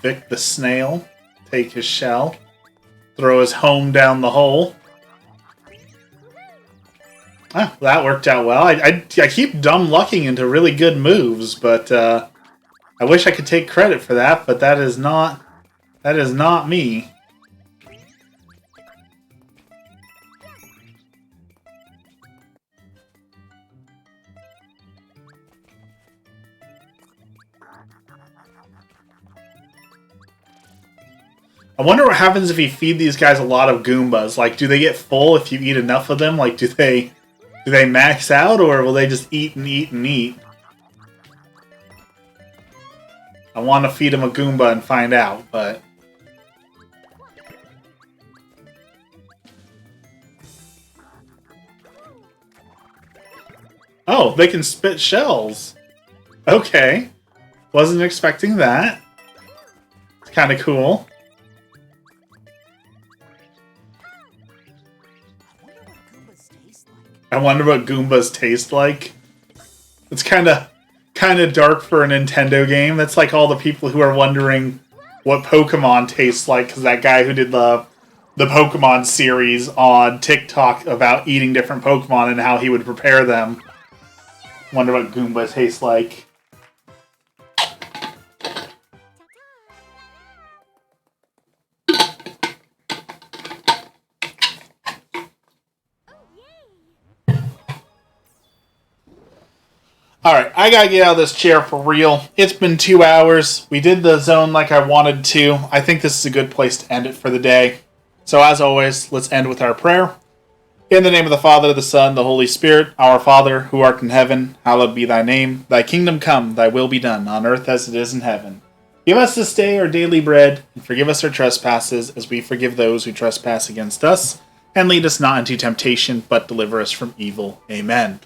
Vic the snail, take his shell, throw his home down the hole. Ah, that worked out well. I keep dumb lucking into really good moves, but I wish I could take credit for that, but that is not me. I wonder what happens if you feed these guys a lot of Goombas. Like, do they get full if you eat enough of them? Like, do they max out, or will they just eat and eat and eat? I want to feed them a Goomba and find out, but Oh, they can spit shells. Okay. Wasn't expecting that. It's kind of cool. I wonder what Goombas taste like. It's kind of dark for a Nintendo game. That's like all the people who are wondering what Pokemon tastes like, because that guy who did the Pokemon series on TikTok about eating different Pokemon and how he would prepare them. Wonder what Goomba tastes like. Alright, I gotta get out of this chair for real. It's been 2 hours. We did the zone like I wanted to. I think this is a good place to end it for the day. So as always, let's end with our prayer. In the name of the Father, the Son, the Holy Spirit, our Father, who art in heaven, hallowed be thy name. Thy kingdom come, thy will be done, on earth as it is in heaven. Give us this day our daily bread, and forgive us our trespasses, as we forgive those who trespass against us. And lead us not into temptation, but deliver us from evil. Amen.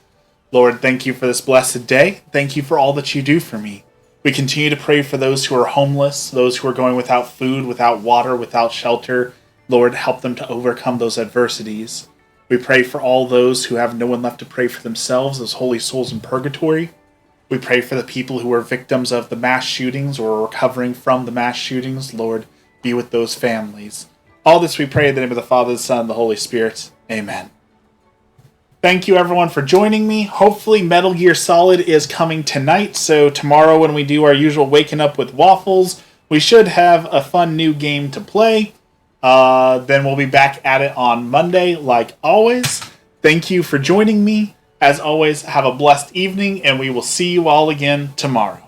Lord, thank you for this blessed day. Thank you for all that you do for me. We continue to pray for those who are homeless, those who are going without food, without water, without shelter. Lord, help them to overcome those adversities. We pray for all those who have no one left to pray for themselves, those holy souls in purgatory. We pray for the people who are victims of the mass shootings or recovering from the mass shootings. Lord, be with those families. All this we pray in the name of the Father, the Son, and the Holy Spirit. Amen. Thank you everyone for joining me. Hopefully Metal Gear Solid is coming tonight, so tomorrow when we do our usual Waking Up with Waffles, we should have a fun new game to play. Then we'll be back at it on Monday, like always. Thank you for joining me. As always, have a blessed evening, and we will see you all again tomorrow.